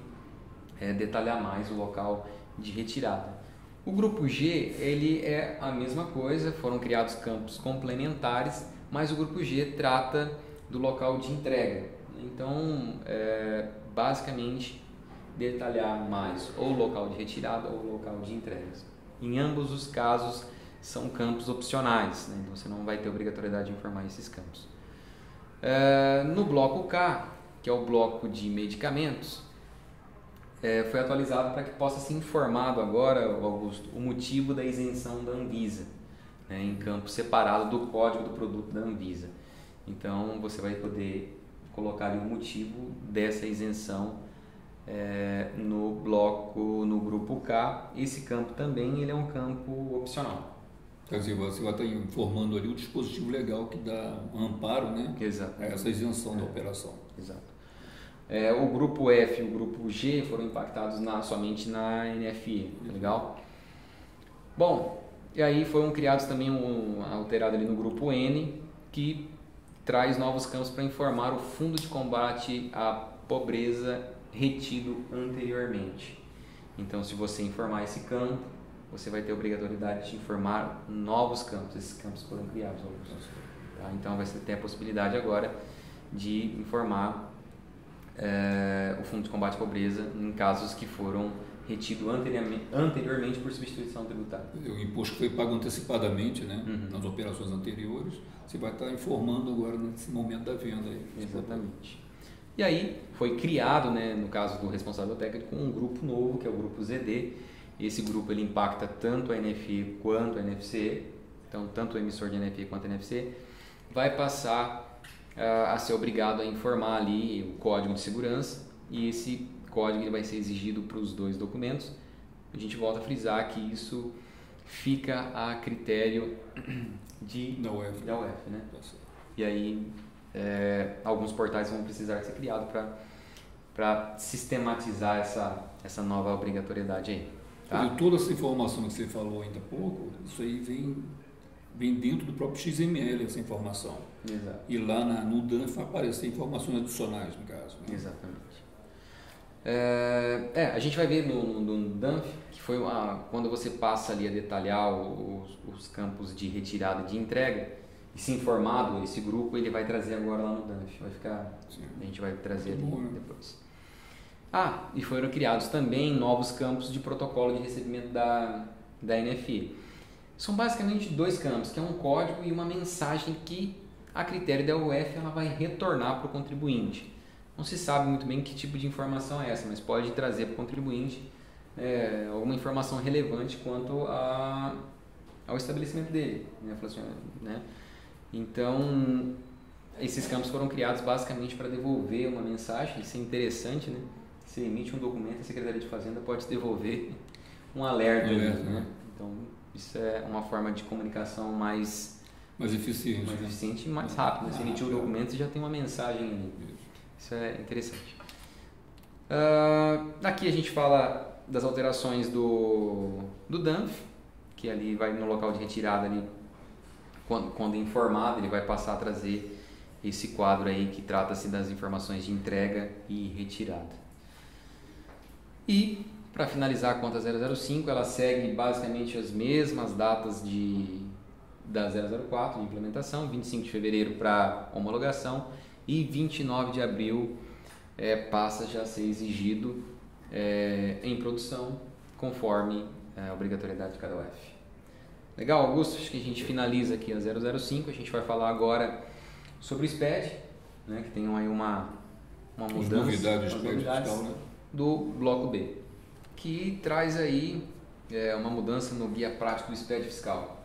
detalhar mais o local de retirada. O grupo G, ele é a mesma coisa, foram criados campos complementares, mas o grupo G trata do local de entrega. Então, basicamente, detalhar mais ou o local de retirada ou o local de entregas. Em ambos os casos, são campos opcionais, né? Então você não vai ter obrigatoriedade de informar esses campos. No bloco K, que é o bloco de medicamentos, foi atualizado para que possa ser informado agora, Augusto, o motivo da isenção da Anvisa, né, em campo separado do código do produto da Anvisa. Então você vai poder colocar ali o motivo dessa isenção no grupo K. Esse campo também ele é um campo opcional. Quer dizer, você vai estar informando ali o dispositivo legal que dá um amparo, né? Exato. A essa isenção da operação. Exato. O grupo F e o grupo G foram impactados somente na NFE, legal? Bom, e aí foram criados também alterado ali no grupo N, que traz novos campos para informar o fundo de combate à pobreza retido anteriormente. Então, se você informar esse campo, você vai ter a obrigatoriedade de informar novos campos. Esses campos foram criados. Tá? Então, você tem a possibilidade agora de informar o Fundo de Combate à Pobreza em casos que foram retidos anteriormente por substituição tributária. O imposto que foi pago antecipadamente, né, nas operações anteriores, você vai estar informando agora nesse momento da venda. Aí. Exatamente. E aí foi criado, né, no caso do responsável técnico, um grupo novo, que é o grupo ZD. Esse grupo ele impacta tanto a NFE quanto a NFCE, então tanto o emissor de NFE quanto a NFCE vai passar a ser obrigado a informar ali o código de segurança, e esse código ele vai ser exigido para os dois documentos. A gente volta a frisar que isso fica a critério da UF, né? E aí alguns portais vão precisar ser criados para para sistematizar essa nova obrigatoriedade aí. Tá? E toda essa informação que você falou ainda há pouco, isso aí vem dentro do próprio XML, essa informação. Exato. E lá no DANF vai aparecer informações adicionais, no caso. Né? Exatamente. A gente vai ver no DANF que foi quando você passa ali a detalhar os campos de retirada e de entrega, e se informado, esse grupo ele vai trazer agora lá no DANF. Vai ficar, a gente vai trazer ali depois. E foram criados também novos campos de protocolo de recebimento da NFE. São basicamente 2 campos, que é um código e uma mensagem que, a critério da UF, ela vai retornar para o contribuinte. Não se sabe muito bem que tipo de informação é essa, mas pode trazer para o contribuinte alguma informação relevante quanto ao estabelecimento dele. Né? Então, esses campos foram criados basicamente para devolver uma mensagem. Isso é interessante, né? Você emite um documento, a Secretaria de Fazenda pode te devolver um alerta. Né? Então, isso é uma forma de comunicação mais eficiente e mais rápida. Você emitiu o documento e já tem uma mensagem ali. Isso é interessante. Aqui a gente fala das alterações do DANF, que ali vai no local de retirada, ali, quando informado, ele vai passar a trazer esse quadro aí que trata-se das informações de entrega e retirada. E, para finalizar a conta 005, ela segue basicamente as mesmas datas da 004 de implementação, 25 de fevereiro para homologação e 29 de abril passa já a ser exigido em produção, conforme a obrigatoriedade de cada UF. Legal, Augusto? Acho que a gente finaliza aqui a 005, a gente vai falar agora sobre o SPED, né, que tem aí uma mudança, novidades fiscal, né? Do bloco B, que traz aí uma mudança no guia prático do SPED fiscal.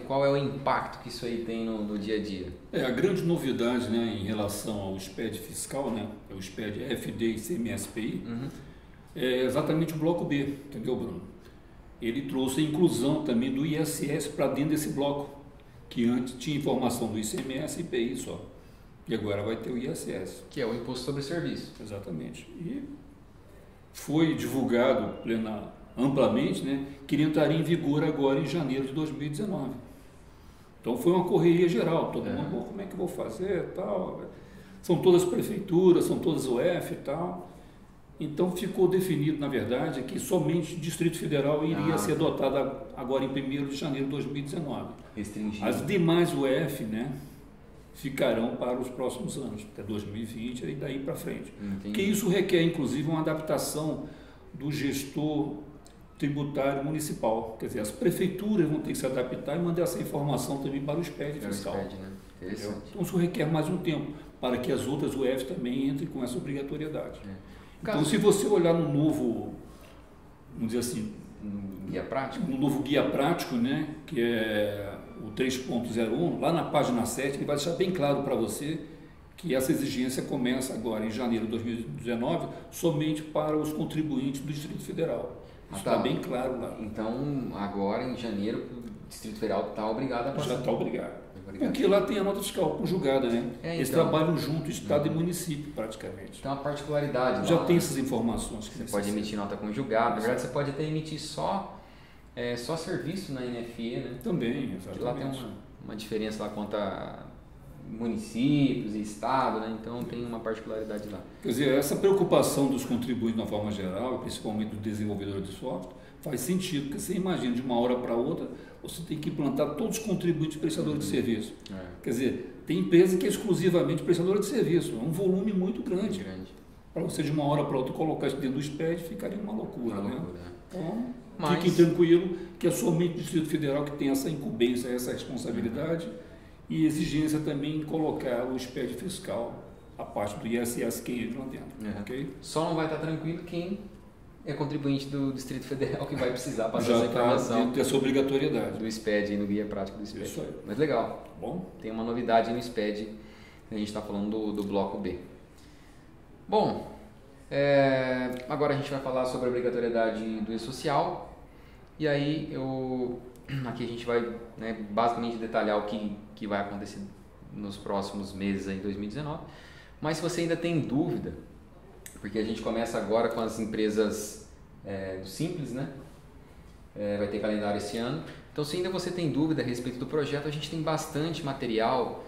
Qual é o impacto que isso aí tem no dia a dia? A grande novidade, né, em relação ao SPED fiscal, né, o SPED FD e CMS-PI, é exatamente o bloco B, entendeu, Bruno? Ele trouxe a inclusão também do ISS para dentro desse bloco, que antes tinha informação do ICMS e IPI só. E agora vai ter o ISS. Que é o Imposto sobre Serviço. Exatamente. E foi divulgado amplamente, né, que ele entraria em vigor agora em janeiro de 2019. Então foi uma correria geral. Todo mundo, como é que eu vou fazer tal? São todas prefeituras, são todas UF e tal. Então ficou definido, na verdade, que somente o Distrito Federal iria ser adotado agora em 1º de janeiro de 2019. Restringido. As demais UF, né, ficarão para os próximos anos, até 2020 e daí para frente. Entendi. Porque isso requer, inclusive, uma adaptação do gestor tributário municipal. Quer dizer, as prefeituras vão ter que se adaptar e mandar essa informação também para o SPED fiscal. Né? Interessante. Então isso requer mais um tempo para que as outras UF também entrem com essa obrigatoriedade. Então, se você olhar no novo, vamos dizer assim, guia prático? No novo guia prático, né, que é o 3.01, lá na página 7, ele vai deixar bem claro para você que essa exigência começa agora em janeiro de 2019 somente para os contribuintes do Distrito Federal. Isso está bem claro lá. Então, agora em janeiro, o Distrito Federal está obrigado a passar. Já está obrigado. Porque lá tem a nota fiscal conjugada, né? Eles trabalham junto, Estado e município, praticamente. Tem uma particularidade. Já tem essas informações. Você pode emitir nota conjugada. Na verdade, você pode até emitir só serviço na NFE, né? Também, exatamente. Lá tem uma diferença lá quanto a municípios e Estado, né? Então tem uma particularidade lá. Quer dizer, essa preocupação dos contribuintes de uma forma geral, principalmente do desenvolvedor de software, faz sentido, porque você imagina de uma hora para outra, você tem que implantar todos os contribuintes prestadores de serviço. Quer dizer, tem empresa que é exclusivamente prestadora de serviço, é um volume muito grande. Para você de uma hora para outra colocar isso dentro do SPED, ficaria uma loucura. Então, fiquem tranquilo que é somente o Distrito Federal que tem essa incumbência, essa responsabilidade e exigência também em colocar o SPED fiscal, a parte do ISS que entra lá dentro. Okay? Só não vai estar tranquilo quem é contribuinte do Distrito Federal que vai precisar passar essa informação. Já tem essa obrigatoriedade. Do SPED, no guia prático do SPED. Isso aí. Mas legal. Bom. Tem uma novidade no SPED, a gente está falando do bloco B. Bom, agora a gente vai falar sobre a obrigatoriedade do E-Social. E aí, aqui a gente vai basicamente detalhar o que vai acontecer nos próximos meses aí, em 2019. Mas se você ainda tem dúvida, porque a gente começa agora com as empresas do Simples, né? Vai ter calendário esse ano. Então, se ainda você tem dúvida a respeito do projeto, a gente tem bastante material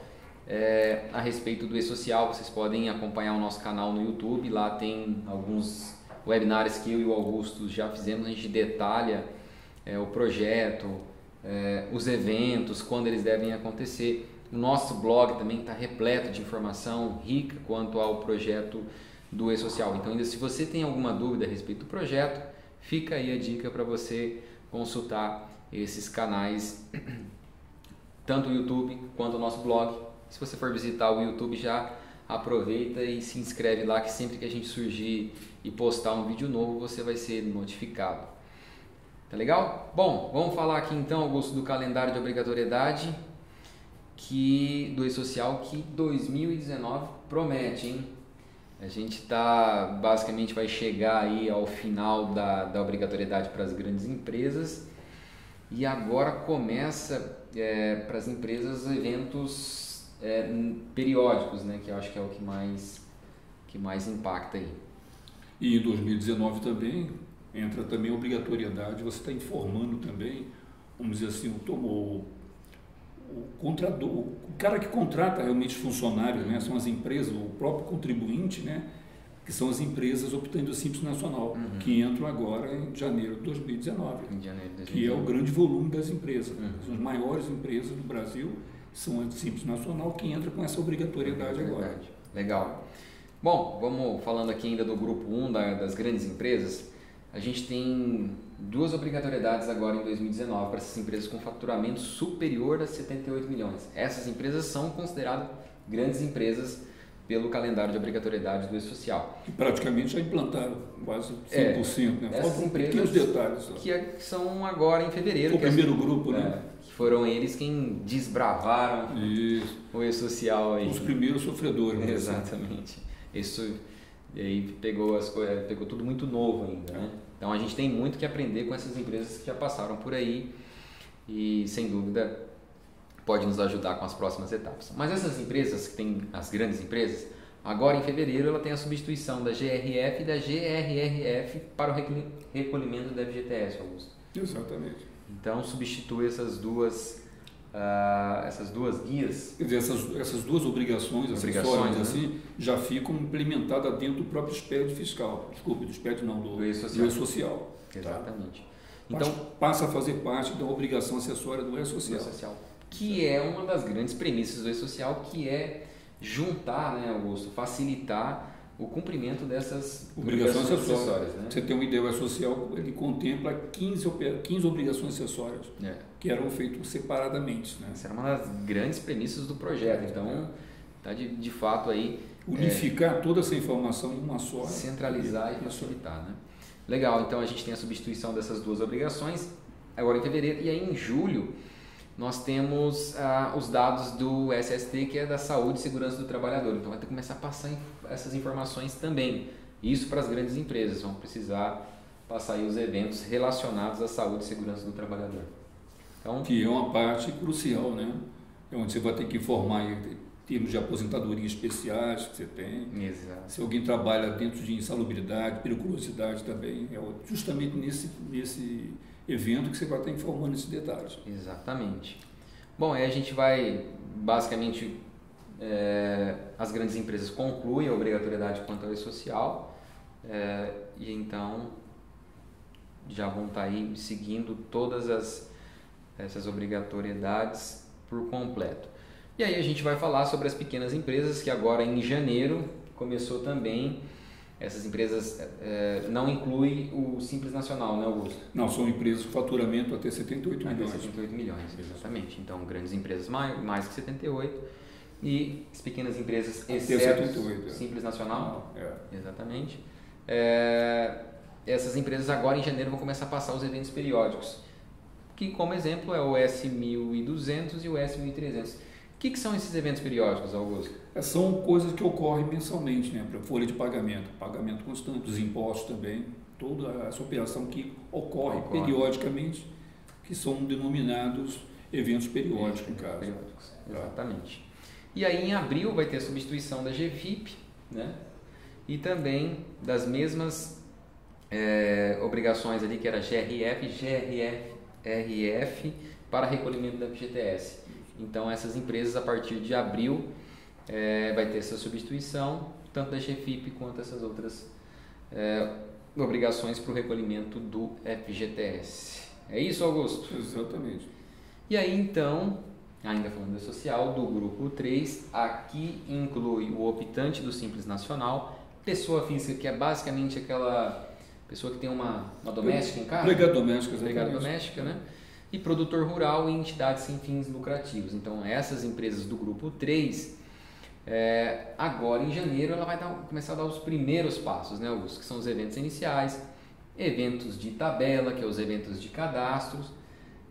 a respeito do E-Social. Vocês podem acompanhar o nosso canal no YouTube, lá tem alguns webinars que eu e o Augusto já fizemos, a gente detalha o projeto, os eventos, quando eles devem acontecer. O nosso blog também está repleto de informação rica quanto ao projeto do E-Social. Então, ainda se você tem alguma dúvida a respeito do projeto, fica aí a dica para você consultar esses canais, tanto o YouTube quanto o nosso blog. Se você for visitar o YouTube, já aproveita e se inscreve lá, que sempre que a gente surgir e postar um vídeo novo, você vai ser notificado. Tá legal? Bom, vamos falar aqui então, Augusto, do calendário de obrigatoriedade do E-Social, que 2019 promete, hein? A gente basicamente vai chegar aí ao final da obrigatoriedade para as grandes empresas e agora começa para as empresas eventos periódicos, né? Que eu acho que é o que mais impacta aí. E em 2019 também entra também a obrigatoriedade, você está informando também, vamos dizer assim, o cara que contrata realmente funcionários, né, são as empresas, o próprio contribuinte, né, que são as empresas optando do Simples Nacional, que entram agora em janeiro de 2019, que é o grande volume das empresas. As maiores empresas do Brasil são as Simples Nacional, que entra com essa obrigatoriedade agora. Legal. Bom, vamos falando aqui ainda do grupo 1 das grandes empresas. A gente tem 2 obrigatoriedades agora em 2019 para essas empresas com faturamento superior a 78 milhões. Essas empresas são consideradas grandes empresas pelo calendário de obrigatoriedade do E-Social. Que praticamente já implantaram quase 100%, né? Essas empresas detalhes, que são agora em fevereiro. O primeiro grupo, né? Que foram eles quem desbravaram o E-Social aí. Os primeiros sofredores. Né? Exatamente. Isso aí pegou tudo muito novo ainda, né? Então a gente tem muito que aprender com essas empresas que já passaram por aí e sem dúvida pode nos ajudar com as próximas etapas. Mas essas empresas que tem as grandes empresas, agora em fevereiro ela tem a substituição da GRF e da GRRF para o recolhimento da FGTS, Augusto. Exatamente. Então substitui essas duas guias. Quer dizer, essas duas obrigações acessórias, né? assim, já ficam implementadas dentro do próprio SPED fiscal. Desculpe, do SPED não, do E-Social. Exatamente. Tá? Então passa a fazer parte da obrigação acessória do E-Social. Que é uma das grandes premissas do E-Social, que é juntar, né, Augusto, facilitar o cumprimento dessas obrigações acessórias. Né? Você tem uma ideia, o E-Social ele contempla 15 obrigações acessórias que eram feitas separadamente. Né? Essa era uma das grandes premissas do projeto, então está de fato aí unificar toda essa informação em uma só, centralizar e facilitar, né? Legal, então a gente tem a substituição dessas 2 obrigações agora em fevereiro, e aí em julho nós temos os dados do SST, que é da Saúde e Segurança do Trabalhador. Então vai ter que começar a passar essas informações também. Isso para as grandes empresas, vão precisar passar aí os eventos relacionados à saúde e segurança do trabalhador. Então, que é uma parte crucial, né? É onde você vai ter que informar em termos de aposentadoria especiais que você tem. Exato. Se alguém trabalha dentro de insalubridade, periculosidade também, é justamente nesse evento que você vai estar informando esses detalhes. Exatamente. Bom, aí a gente vai, basicamente, as grandes empresas concluem a obrigatoriedade quanto ao E-Social, e então já vão estar aí seguindo todas essas obrigatoriedades por completo. E aí a gente vai falar sobre as pequenas empresas, que agora em janeiro começou também. Essas empresas não incluem o Simples Nacional, né, Augusto? Não, são empresas com faturamento até 78 milhões. Até 78 milhões, exatamente. Então, grandes empresas mais que 78 e as pequenas empresas, exceto Simples Nacional. Exatamente. Essas empresas agora em janeiro vão começar a passar os eventos periódicos, que como exemplo é o S1200 e o S1300. O que são esses eventos periódicos, Augusto? São coisas que ocorrem mensalmente, né? Para folha de pagamento constante, os impostos também, toda essa operação que ocorre periodicamente, que são denominados eventos periódicos, no caso. Exatamente. E aí em abril vai ter a substituição da GFIP né? E também das mesmas obrigações ali, que era GRF, GRF para recolhimento da FGTS. Então essas empresas, a partir de abril, vai ter essa substituição, tanto da GFIP quanto essas outras obrigações para o recolhimento do FGTS. É isso, Augusto? Exatamente. E aí então, ainda falando do social, do grupo 3, aqui inclui o optante do Simples Nacional, pessoa física, que é basicamente aquela pessoa que tem uma doméstica em casa. Empregada doméstica, empregada doméstica, né? E produtor rural e entidades sem fins lucrativos. Então essas empresas do grupo 3, agora em janeiro ela vai começar a dar os primeiros passos, né, Augusto? Que são os eventos iniciais, eventos de tabela, que é os eventos de cadastros,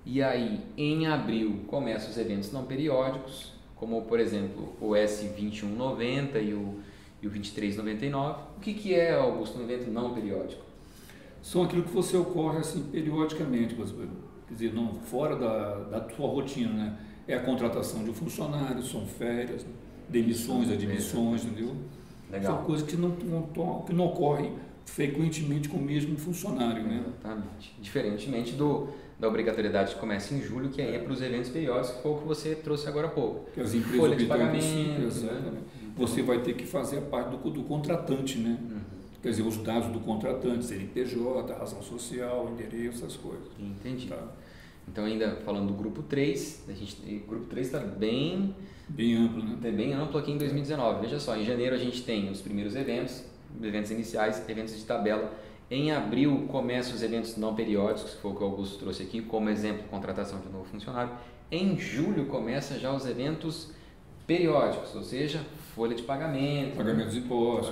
e aí em abril começam os eventos não periódicos, como por exemplo o S2190 e o 2399. O que é, Augusto, um evento não periódico? São aquilo que você ocorre assim periodicamente, quer dizer, não fora da sua rotina, né? É a contratação de um funcionário, são férias, né? Demissões, admissões, entendeu? Legal. São coisas que não ocorrem frequentemente com o mesmo funcionário, né? Exatamente. Diferentemente da obrigatoriedade que começa em julho, que aí é para os eventos periódicos, que foi o que você trouxe agora há pouco. Que as empresas folha de pagamento, né? Você vai ter que fazer a parte do contratante, né? Quer dizer, os dados do contratante, CNPJ, razão social, endereço, essas coisas. Entendi. Tá? Então, ainda falando do grupo 3, o grupo 3 está bem amplo, né? Bem amplo aqui em 2019. Veja só, em janeiro a gente tem os primeiros eventos iniciais, eventos de tabela. Em abril começam os eventos não periódicos, que foi o que o Augusto trouxe aqui, como exemplo, contratação de um novo funcionário. Em julho começa já os eventos periódicos, ou seja, folha de pagamento, pagamento dos impostos,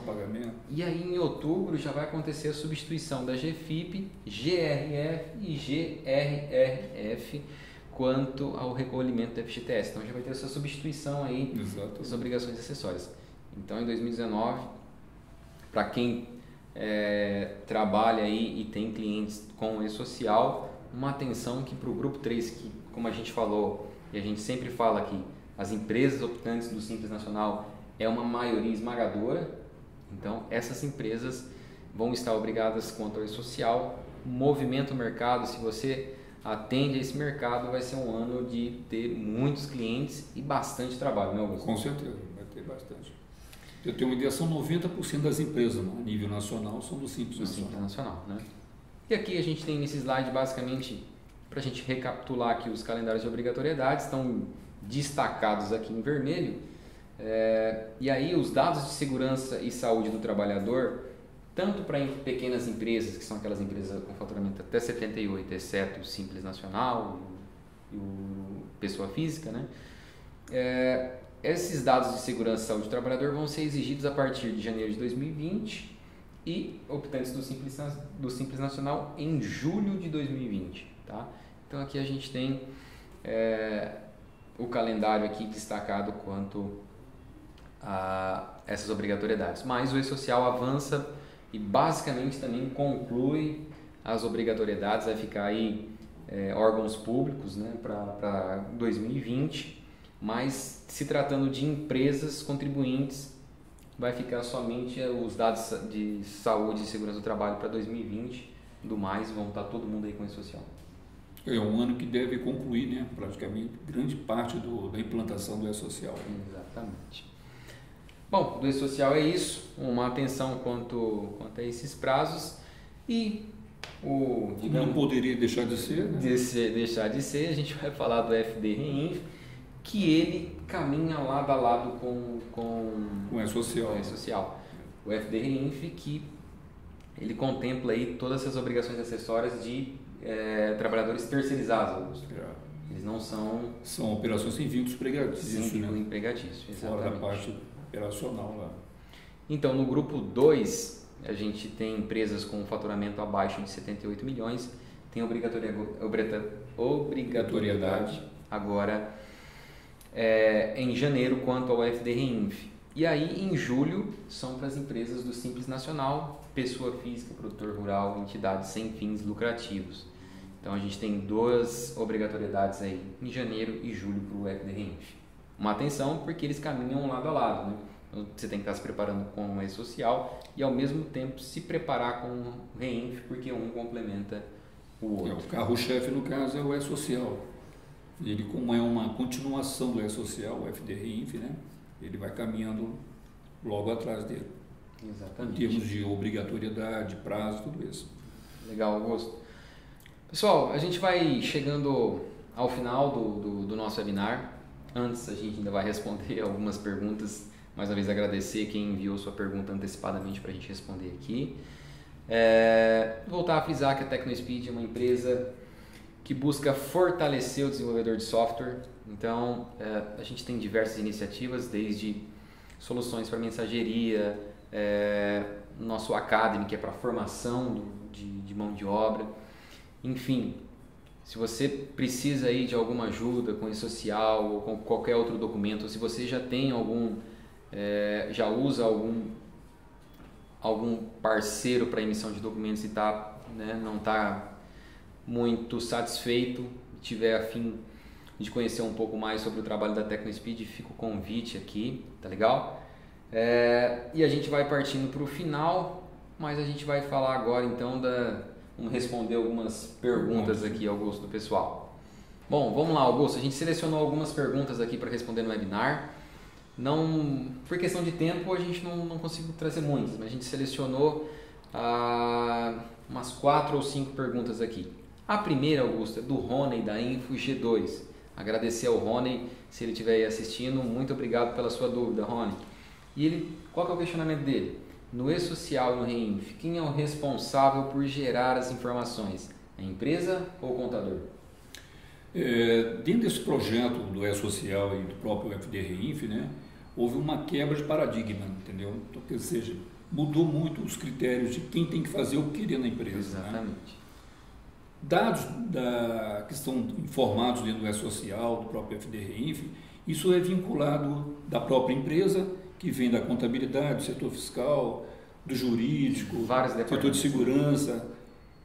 pagamento. E aí em outubro já vai acontecer a substituição da GFIP, GRF e GRRF quanto ao recolhimento da FGTS. Então já vai ter essa substituição aí das obrigações acessórias. Então em 2019, para quem trabalha aí e tem clientes com o E-Social, uma atenção que para o grupo 3, que como a gente falou e a gente sempre fala aqui, as empresas optantes do Simples Nacional é uma maioria esmagadora, então essas empresas vão estar obrigadas quanto ao E-Social. Movimento o mercado, se você atende a esse mercado, vai ser um ano de ter muitos clientes e bastante trabalho, né, Augusto? Com certeza, vai ter bastante. Eu tenho uma ideia, são 90% das empresas a nível nacional são do Simples Nacional. Né? E aqui a gente tem nesse slide basicamente, para a gente recapitular aqui, os calendários de obrigatoriedade estão destacados aqui em vermelho, e aí os dados de segurança e saúde do trabalhador, tanto para pequenas empresas, que são aquelas empresas com faturamento até 78, exceto o Simples Nacional e o pessoa física, né? Esses dados de segurança e saúde do trabalhador vão ser exigidos a partir de janeiro de 2020 e optantes do Simples Nacional em julho de 2020, tá? Então aqui a gente tem o calendário aqui destacado quanto a essas obrigatoriedades. Mas o E-Social avança e basicamente também conclui as obrigatoriedades, vai ficar aí órgãos públicos, né, para 2020, mas se tratando de empresas contribuintes, vai ficar somente os dados de saúde e segurança do trabalho para 2020, do mais vão estar todo mundo aí com o E-Social. É um ano que deve concluir, né, praticamente grande parte da implantação do E-Social. Exatamente. Bom, do E-Social é isso, uma atenção quanto a esses prazos e não poderia deixar de ser, né? Deixar de ser, a gente vai falar do FD-REINF, que ele caminha lado a lado com o E-Social. O FD-REINF que ele contempla aí todas essas obrigações acessórias de trabalhadores terceirizados, Augusto. Eles não são... São operações sem vínculos empregatícios. Sem vínculo empregatício, exatamente. Fora da parte operacional lá. Então, no grupo 2, a gente tem empresas com faturamento abaixo de 78 milhões, tem obrigatoriedade agora em janeiro quanto ao FD-REINF. E aí, em julho, são para as empresas do Simples Nacional, pessoa física, produtor rural, entidades sem fins lucrativos. Então, a gente tem 2 obrigatoriedades aí, em janeiro e julho, para o FD-REINF. Uma atenção, porque eles caminham lado a lado, né? Você tem que estar se preparando com o E-Social e ao mesmo tempo se preparar com o REINF, porque um complementa o outro. O carro-chefe no caso é o E-Social. Ele, como é uma continuação do E-Social, o FD REINF, né? Ele vai caminhando logo atrás dele. Exatamente. Em termos de obrigatoriedade, prazo, tudo isso. Legal, Augusto. Pessoal, a gente vai chegando ao final do nosso webinar. Antes, a gente ainda vai responder algumas perguntas. Mais uma vez, agradecer quem enviou sua pergunta antecipadamente para a gente responder aqui. Voltar a frisar que a TecnoSpeed é uma empresa que busca fortalecer o desenvolvedor de software. Então, a gente tem diversas iniciativas, desde soluções para mensageria, nosso Academy, que é para formação de mão de obra. Enfim, se você precisa aí de alguma ajuda com E-Social ou com qualquer outro documento, ou se você já tem já usa algum parceiro para emissão de documentos e não está muito satisfeito, tiver a fim de conhecer um pouco mais sobre o trabalho da TecnoSpeed, fica o convite aqui, tá legal? E a gente vai partindo para o final, mas a gente vai falar agora então vamos responder algumas perguntas aqui, Augusto, do pessoal. Bom, vamos lá, Augusto, a gente selecionou algumas perguntas aqui para responder no webinar. Não, por questão de tempo a gente não conseguiu trazer muitas, mas a gente selecionou umas 4 ou 5 perguntas aqui. A primeira, Augusto, é do Rony da Info G2. Agradecer ao Rony, se ele estiver aí assistindo, muito obrigado pela sua dúvida, Rony. E qual que é o questionamento dele? No E-Social e no REINF, quem é o responsável por gerar as informações? A empresa ou o contador? Dentro desse projeto do E-Social e do próprio FD REINF, né, houve uma quebra de paradigma, entendeu? Então, ou seja, mudou muito os critérios de quem tem que fazer o que dentro da empresa. Exatamente. Né? Dados que estão informados dentro do E-Social, do próprio FD REINF, isso é vinculado da própria empresa, que vem da contabilidade, do setor fiscal, do jurídico, do setor de segurança,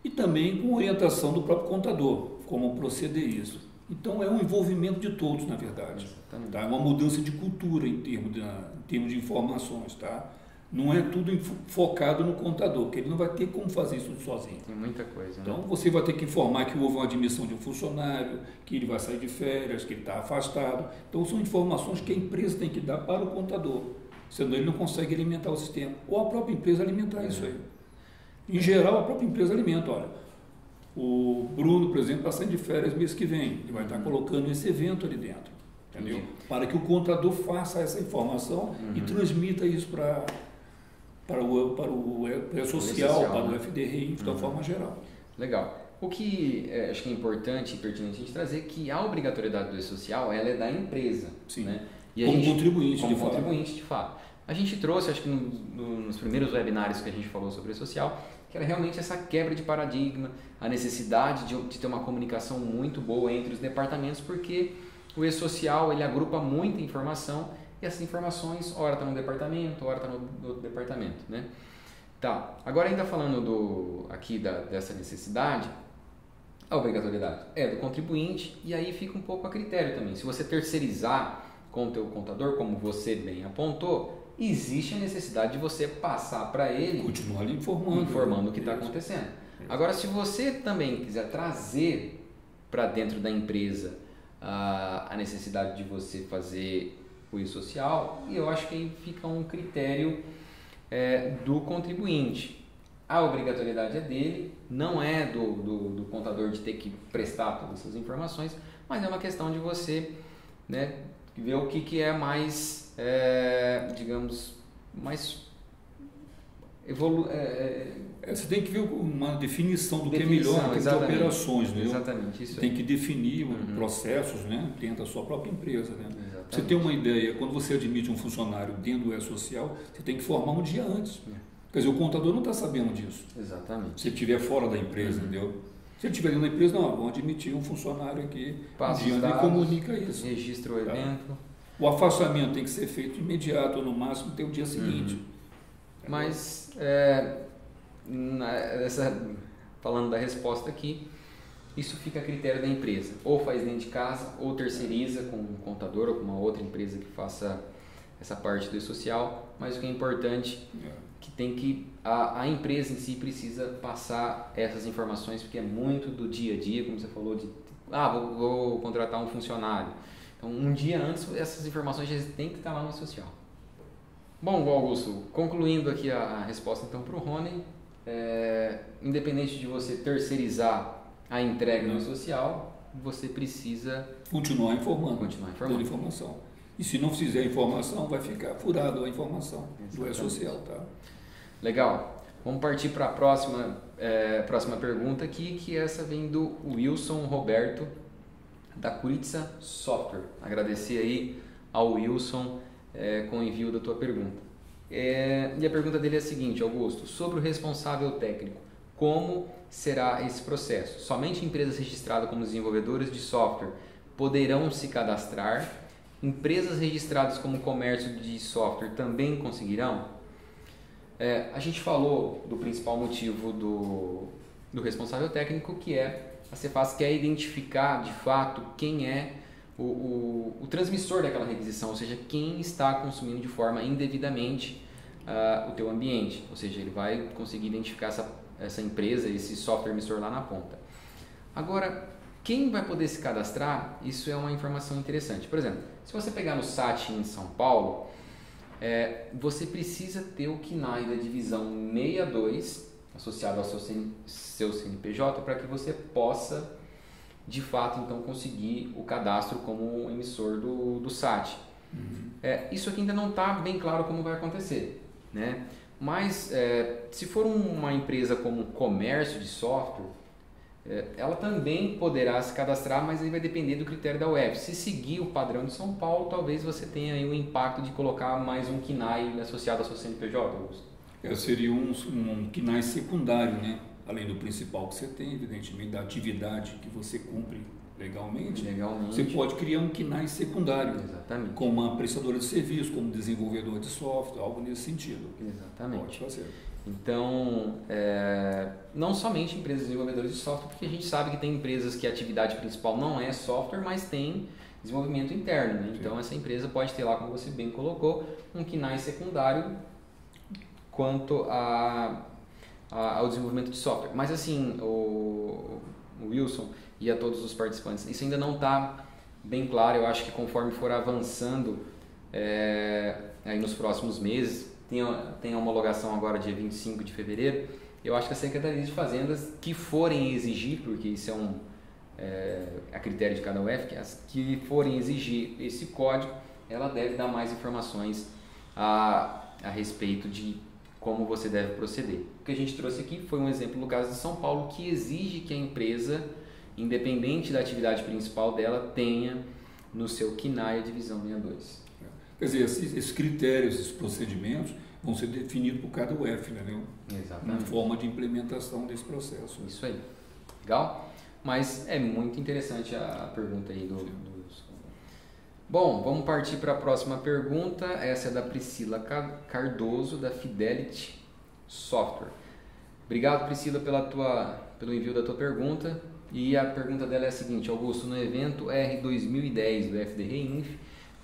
e também com orientação do próprio contador, como proceder isso. Então é um envolvimento de todos, na verdade. Tá? É uma mudança de cultura em termos de informações. Tá? Não é tudo focado no contador, porque ele não vai ter como fazer isso sozinho. Tem muita coisa. Então você vai ter que informar que houve uma admissão de um funcionário, que ele vai sair de férias, que ele está afastado. Então são informações que a empresa tem que dar para o contador, senão ele não consegue alimentar o sistema. Ou a própria empresa alimentar isso aí. Em geral, a própria empresa alimenta. Olha, o Bruno, por exemplo, está saindo de férias mês que vem. Ele vai estar colocando esse evento ali dentro. Entendeu? Para que o contador faça essa informação e transmita isso para o E-Social, para o FD REINF, da forma geral. Legal. O que acho que é importante e pertinente a gente trazer é que a obrigatoriedade do E-Social ela é da empresa. Sim. Né? E como contribuinte, de fato. A gente trouxe, acho que nos primeiros webinários que a gente falou sobre o E-Social, que era realmente essa quebra de paradigma, a necessidade de ter uma comunicação muito boa entre os departamentos, porque o E-Social ele agrupa muita informação e essas informações, ora está no departamento, ora está no outro departamento. Né? Tá. Agora ainda falando aqui dessa necessidade, a obrigatoriedade é do contribuinte e aí fica um pouco a critério também. Se você terceirizar com o teu contador, como você bem apontou, existe a necessidade de você passar para ele, continuar ali informando o que está acontecendo. Agora, se você também quiser trazer para dentro da empresa a necessidade de você fazer o E-Social, eu acho que aí fica um critério do contribuinte. A obrigatoriedade é dele, não é do contador de ter que prestar todas essas informações, mas é uma questão de você, né, ver o que é mais, digamos, mais você tem que ver uma definição do que é melhor em termos de operações, né? Exatamente, isso. Tem que definir processos, né, dentro da sua própria empresa, né? Você tem uma ideia, quando você admite um funcionário dentro do E-Social, você tem que formar um dia antes. Quer dizer, o contador não está sabendo disso. Exatamente. Se ele estiver fora da empresa, entendeu? Se ele estiver dentro da empresa, não, vamos admitir um funcionário aqui, passa um dia dados, e comunica isso. Registra o evento. O afastamento tem que ser feito imediato, ou no máximo até o dia seguinte. Mas, falando da resposta aqui, isso fica a critério da empresa. Ou faz dentro de casa, ou terceiriza com um contador ou com uma outra empresa que faça essa parte do e-social, mas o que é importante que tem que a empresa em si precisa passar essas informações, porque é muito do dia a dia, como você falou, de vou contratar um funcionário. Então, um dia antes, essas informações já têm que estar lá no social. Bom, Augusto, concluindo aqui a resposta então para o Rony, independente de você terceirizar a entrega no social, você precisa continuar informando. Dando informação. E se não fizer informação, vai ficar furado a informação do e-social, tá? Legal. Vamos partir para a próxima pergunta aqui, que essa vem do Wilson Roberto, da Kuritsa Software. Agradecer aí ao Wilson com o envio da tua pergunta. E a pergunta dele é a seguinte, Augusto, sobre o responsável técnico, como será esse processo? Somente empresas registradas como desenvolvedoras de software poderão se cadastrar? Empresas registradas como comércio de software também conseguirão? A gente falou do principal motivo do responsável técnico, que a Cefaz quer identificar de fato quem é o transmissor daquela requisição, ou seja, quem está consumindo de forma indevidamente o teu ambiente, ou seja, ele vai conseguir identificar essa empresa, esse software emissor lá na ponta. Agora, quem vai poder se cadastrar, isso é uma informação interessante. Por exemplo, se você pegar no SAT em São Paulo, você precisa ter o KNAI da divisão 62 associado ao seu CNPJ para que você possa, de fato, então conseguir o cadastro como emissor do SAT. Isso aqui ainda não está bem claro como vai acontecer, né? Mas se for uma empresa como comércio de software, ela também poderá se cadastrar, mas aí vai depender do critério da UF. Se seguir o padrão de São Paulo, talvez você tenha aí o impacto de colocar mais um KNAI associado ao seu CNPJ, Augusto. Seria um KNAI secundário, né? Além do principal que você tem, evidentemente, da atividade que você cumpre legalmente. Você pode criar um KNAI secundário. Exatamente. Como uma prestadora de serviço, como desenvolvedor de software, algo nesse sentido. Exatamente. Pode fazer. Então, não somente empresas desenvolvedoras de software, porque a gente sabe que tem empresas que a atividade principal não é software, mas tem desenvolvimento interno, né? Então, essa empresa pode ter lá, como você bem colocou, um KNAI secundário quanto ao desenvolvimento de software. Mas assim, o Wilson e a todos os participantes, isso ainda não está bem claro. Eu acho que conforme for avançando aí nos próximos meses, tem a homologação agora dia 25 de fevereiro, eu acho que as secretarias de fazendas que forem exigir, porque isso é a critério de cada UF, que forem exigir esse código, ela deve dar mais informações a respeito de como você deve proceder. O que a gente trouxe aqui foi um exemplo no caso de São Paulo, que exige que a empresa, independente da atividade principal dela, tenha no seu KNAI a divisão 62. Quer dizer, esses critérios, esses procedimentos vão ser definidos por cada UF, né? Exatamente. Na forma de implementação desse processo. Isso aí. Legal? Mas é muito interessante a pergunta aí do... Bom, vamos partir para a próxima pergunta. Essa é da Priscila Cardoso, da Fidelity Software. Obrigado, Priscila, pelo envio da tua pergunta. E a pergunta dela é a seguinte: Augusto, no evento R2010 do FDRE-Inf,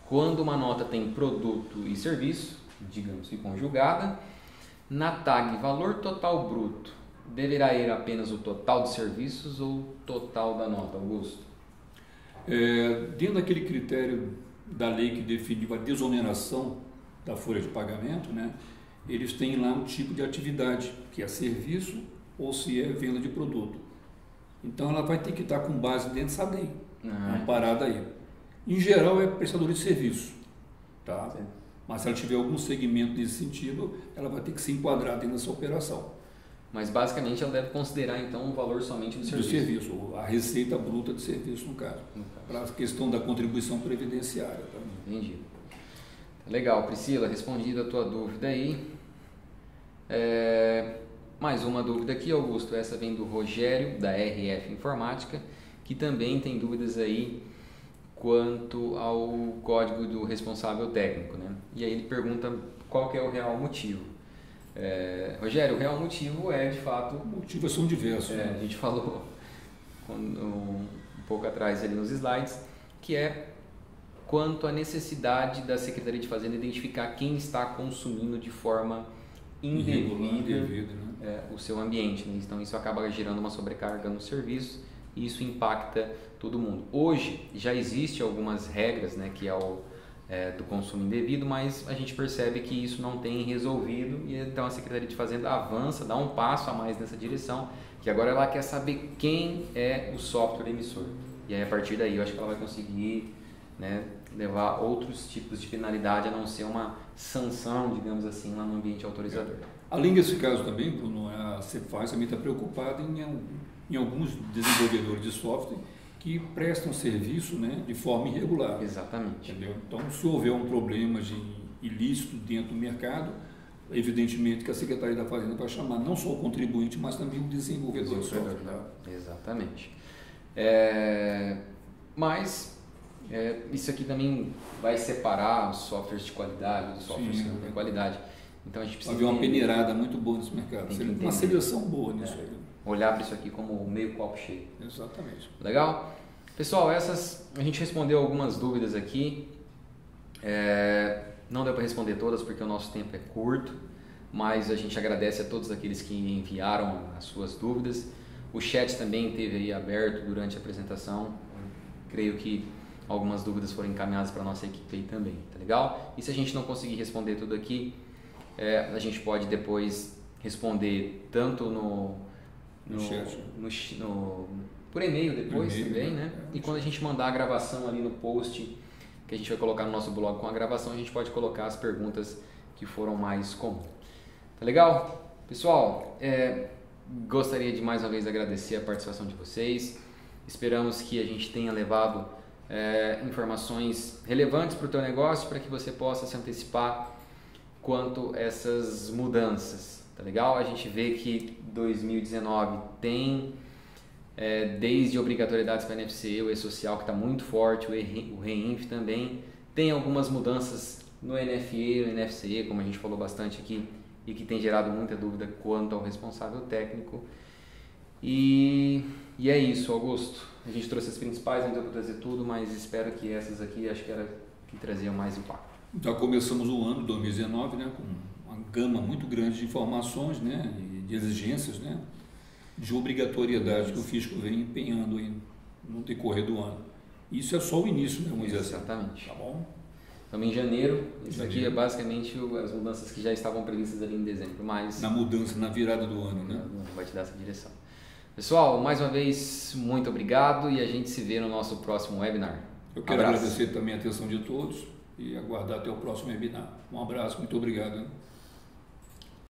quando uma nota tem produto e serviço, digamos que conjugada, na tag valor total bruto, deverá ir apenas o total de serviços ou o total da nota, Augusto? Dentro daquele critério da lei que definiu a desoneração da folha de pagamento, né, eles têm lá um tipo de atividade, que é serviço ou se é venda de produto. Então ela vai ter que estar com base dentro dessa lei, amparada aí. Em geral é prestador de serviço, tá? Sim. Mas se ela tiver algum segmento nesse sentido, ela vai ter que se enquadrar dentro dessa operação. Mas basicamente ela deve considerar então o valor somente do serviço. Do serviço, a receita bruta de serviço no caso. Para a questão da contribuição previdenciária. Tá? Entendi. Legal, Priscila, respondida a tua dúvida aí. Mais uma dúvida aqui, Augusto. Essa vem do Rogério, da RF Informática, que também tem dúvidas aí quanto ao código do responsável técnico, né? E aí ele pergunta qual que é o real motivo. Rogério, o real motivo é de fato... Motivos são diversos. A gente falou um pouco atrás ali nos slides, que é quanto à necessidade da Secretaria de Fazenda identificar quem está consumindo de forma indevida o seu ambiente, né? Então isso acaba gerando uma sobrecarga no serviço e isso impacta todo mundo. Hoje já existe algumas regras, né, que é o do consumo indevido, mas a gente percebe que isso não tem resolvido e então a Secretaria de Fazenda avança, dá um passo a mais nessa direção, que agora ela quer saber quem é o software emissor. E aí a partir daí eu acho que ela vai conseguir, né, levar outros tipos de finalidade a não ser uma sanção, digamos assim, lá no ambiente autorizador. Além desse caso também, Bruno, a Cefaz também está preocupada em alguns desenvolvedores de software que prestam serviço, né, de forma irregular. Exatamente. Entendeu? Então, se houver um problema de ilícito dentro do mercado, evidentemente que a Secretaria da Fazenda vai chamar não só o contribuinte, mas também o desenvolvedor de software. Exatamente. Mas isso aqui também vai separar os softwares de qualidade dos softwares que não têm qualidade. Então a gente precisa haver uma peneirada muito boa nesse mercado, uma seleção boa nisso aí. Olhar para isso aqui como meio copo cheio. Exatamente. Legal? Pessoal, a gente respondeu algumas dúvidas aqui. Não deu para responder todas porque o nosso tempo é curto, mas a gente agradece a todos aqueles que enviaram as suas dúvidas. O chat também esteve aí aberto durante a apresentação. Creio que algumas dúvidas foram encaminhadas para a nossa equipe aí também, tá legal? E se a gente não conseguir responder tudo aqui, a gente pode depois responder tanto por e-mail depois também, né? E quando a gente mandar a gravação ali no post que a gente vai colocar no nosso blog com a gravação, a gente pode colocar as perguntas que foram mais comuns. Tá legal? Pessoal, gostaria de mais uma vez agradecer a participação de vocês. Esperamos que a gente tenha levado informações relevantes para o teu negócio, para que você possa se antecipar quanto a essas mudanças. Tá legal? A gente vê que 2019 tem desde obrigatoriedades para NFCE, o E-Social que está muito forte, o REINF também. Tem algumas mudanças no NFE, no NFCE, como a gente falou bastante aqui, e que tem gerado muita dúvida quanto ao responsável técnico. E é isso, Augusto. A gente trouxe as principais, não deu para trazer tudo, mas espero que essas aqui, acho que era que traziam mais impacto. Então começamos o ano 2019, né, com uma gama muito grande de informações, né, e de exigências, né, de obrigatoriedade que o fisco vem empenhando aí no decorrer do ano. Isso é só o início, né, vamos dizer assim. Exatamente. Tá bom? Estamos em janeiro, isso aqui é basicamente as mudanças que já estavam previstas ali em dezembro, mas... Na mudança, na virada do ano, né? Vai te dar essa direção. Pessoal, mais uma vez, muito obrigado e a gente se vê no nosso próximo webinar. Eu quero agradecer também a atenção de todos e aguardar até o próximo webinar. Um abraço, muito obrigado.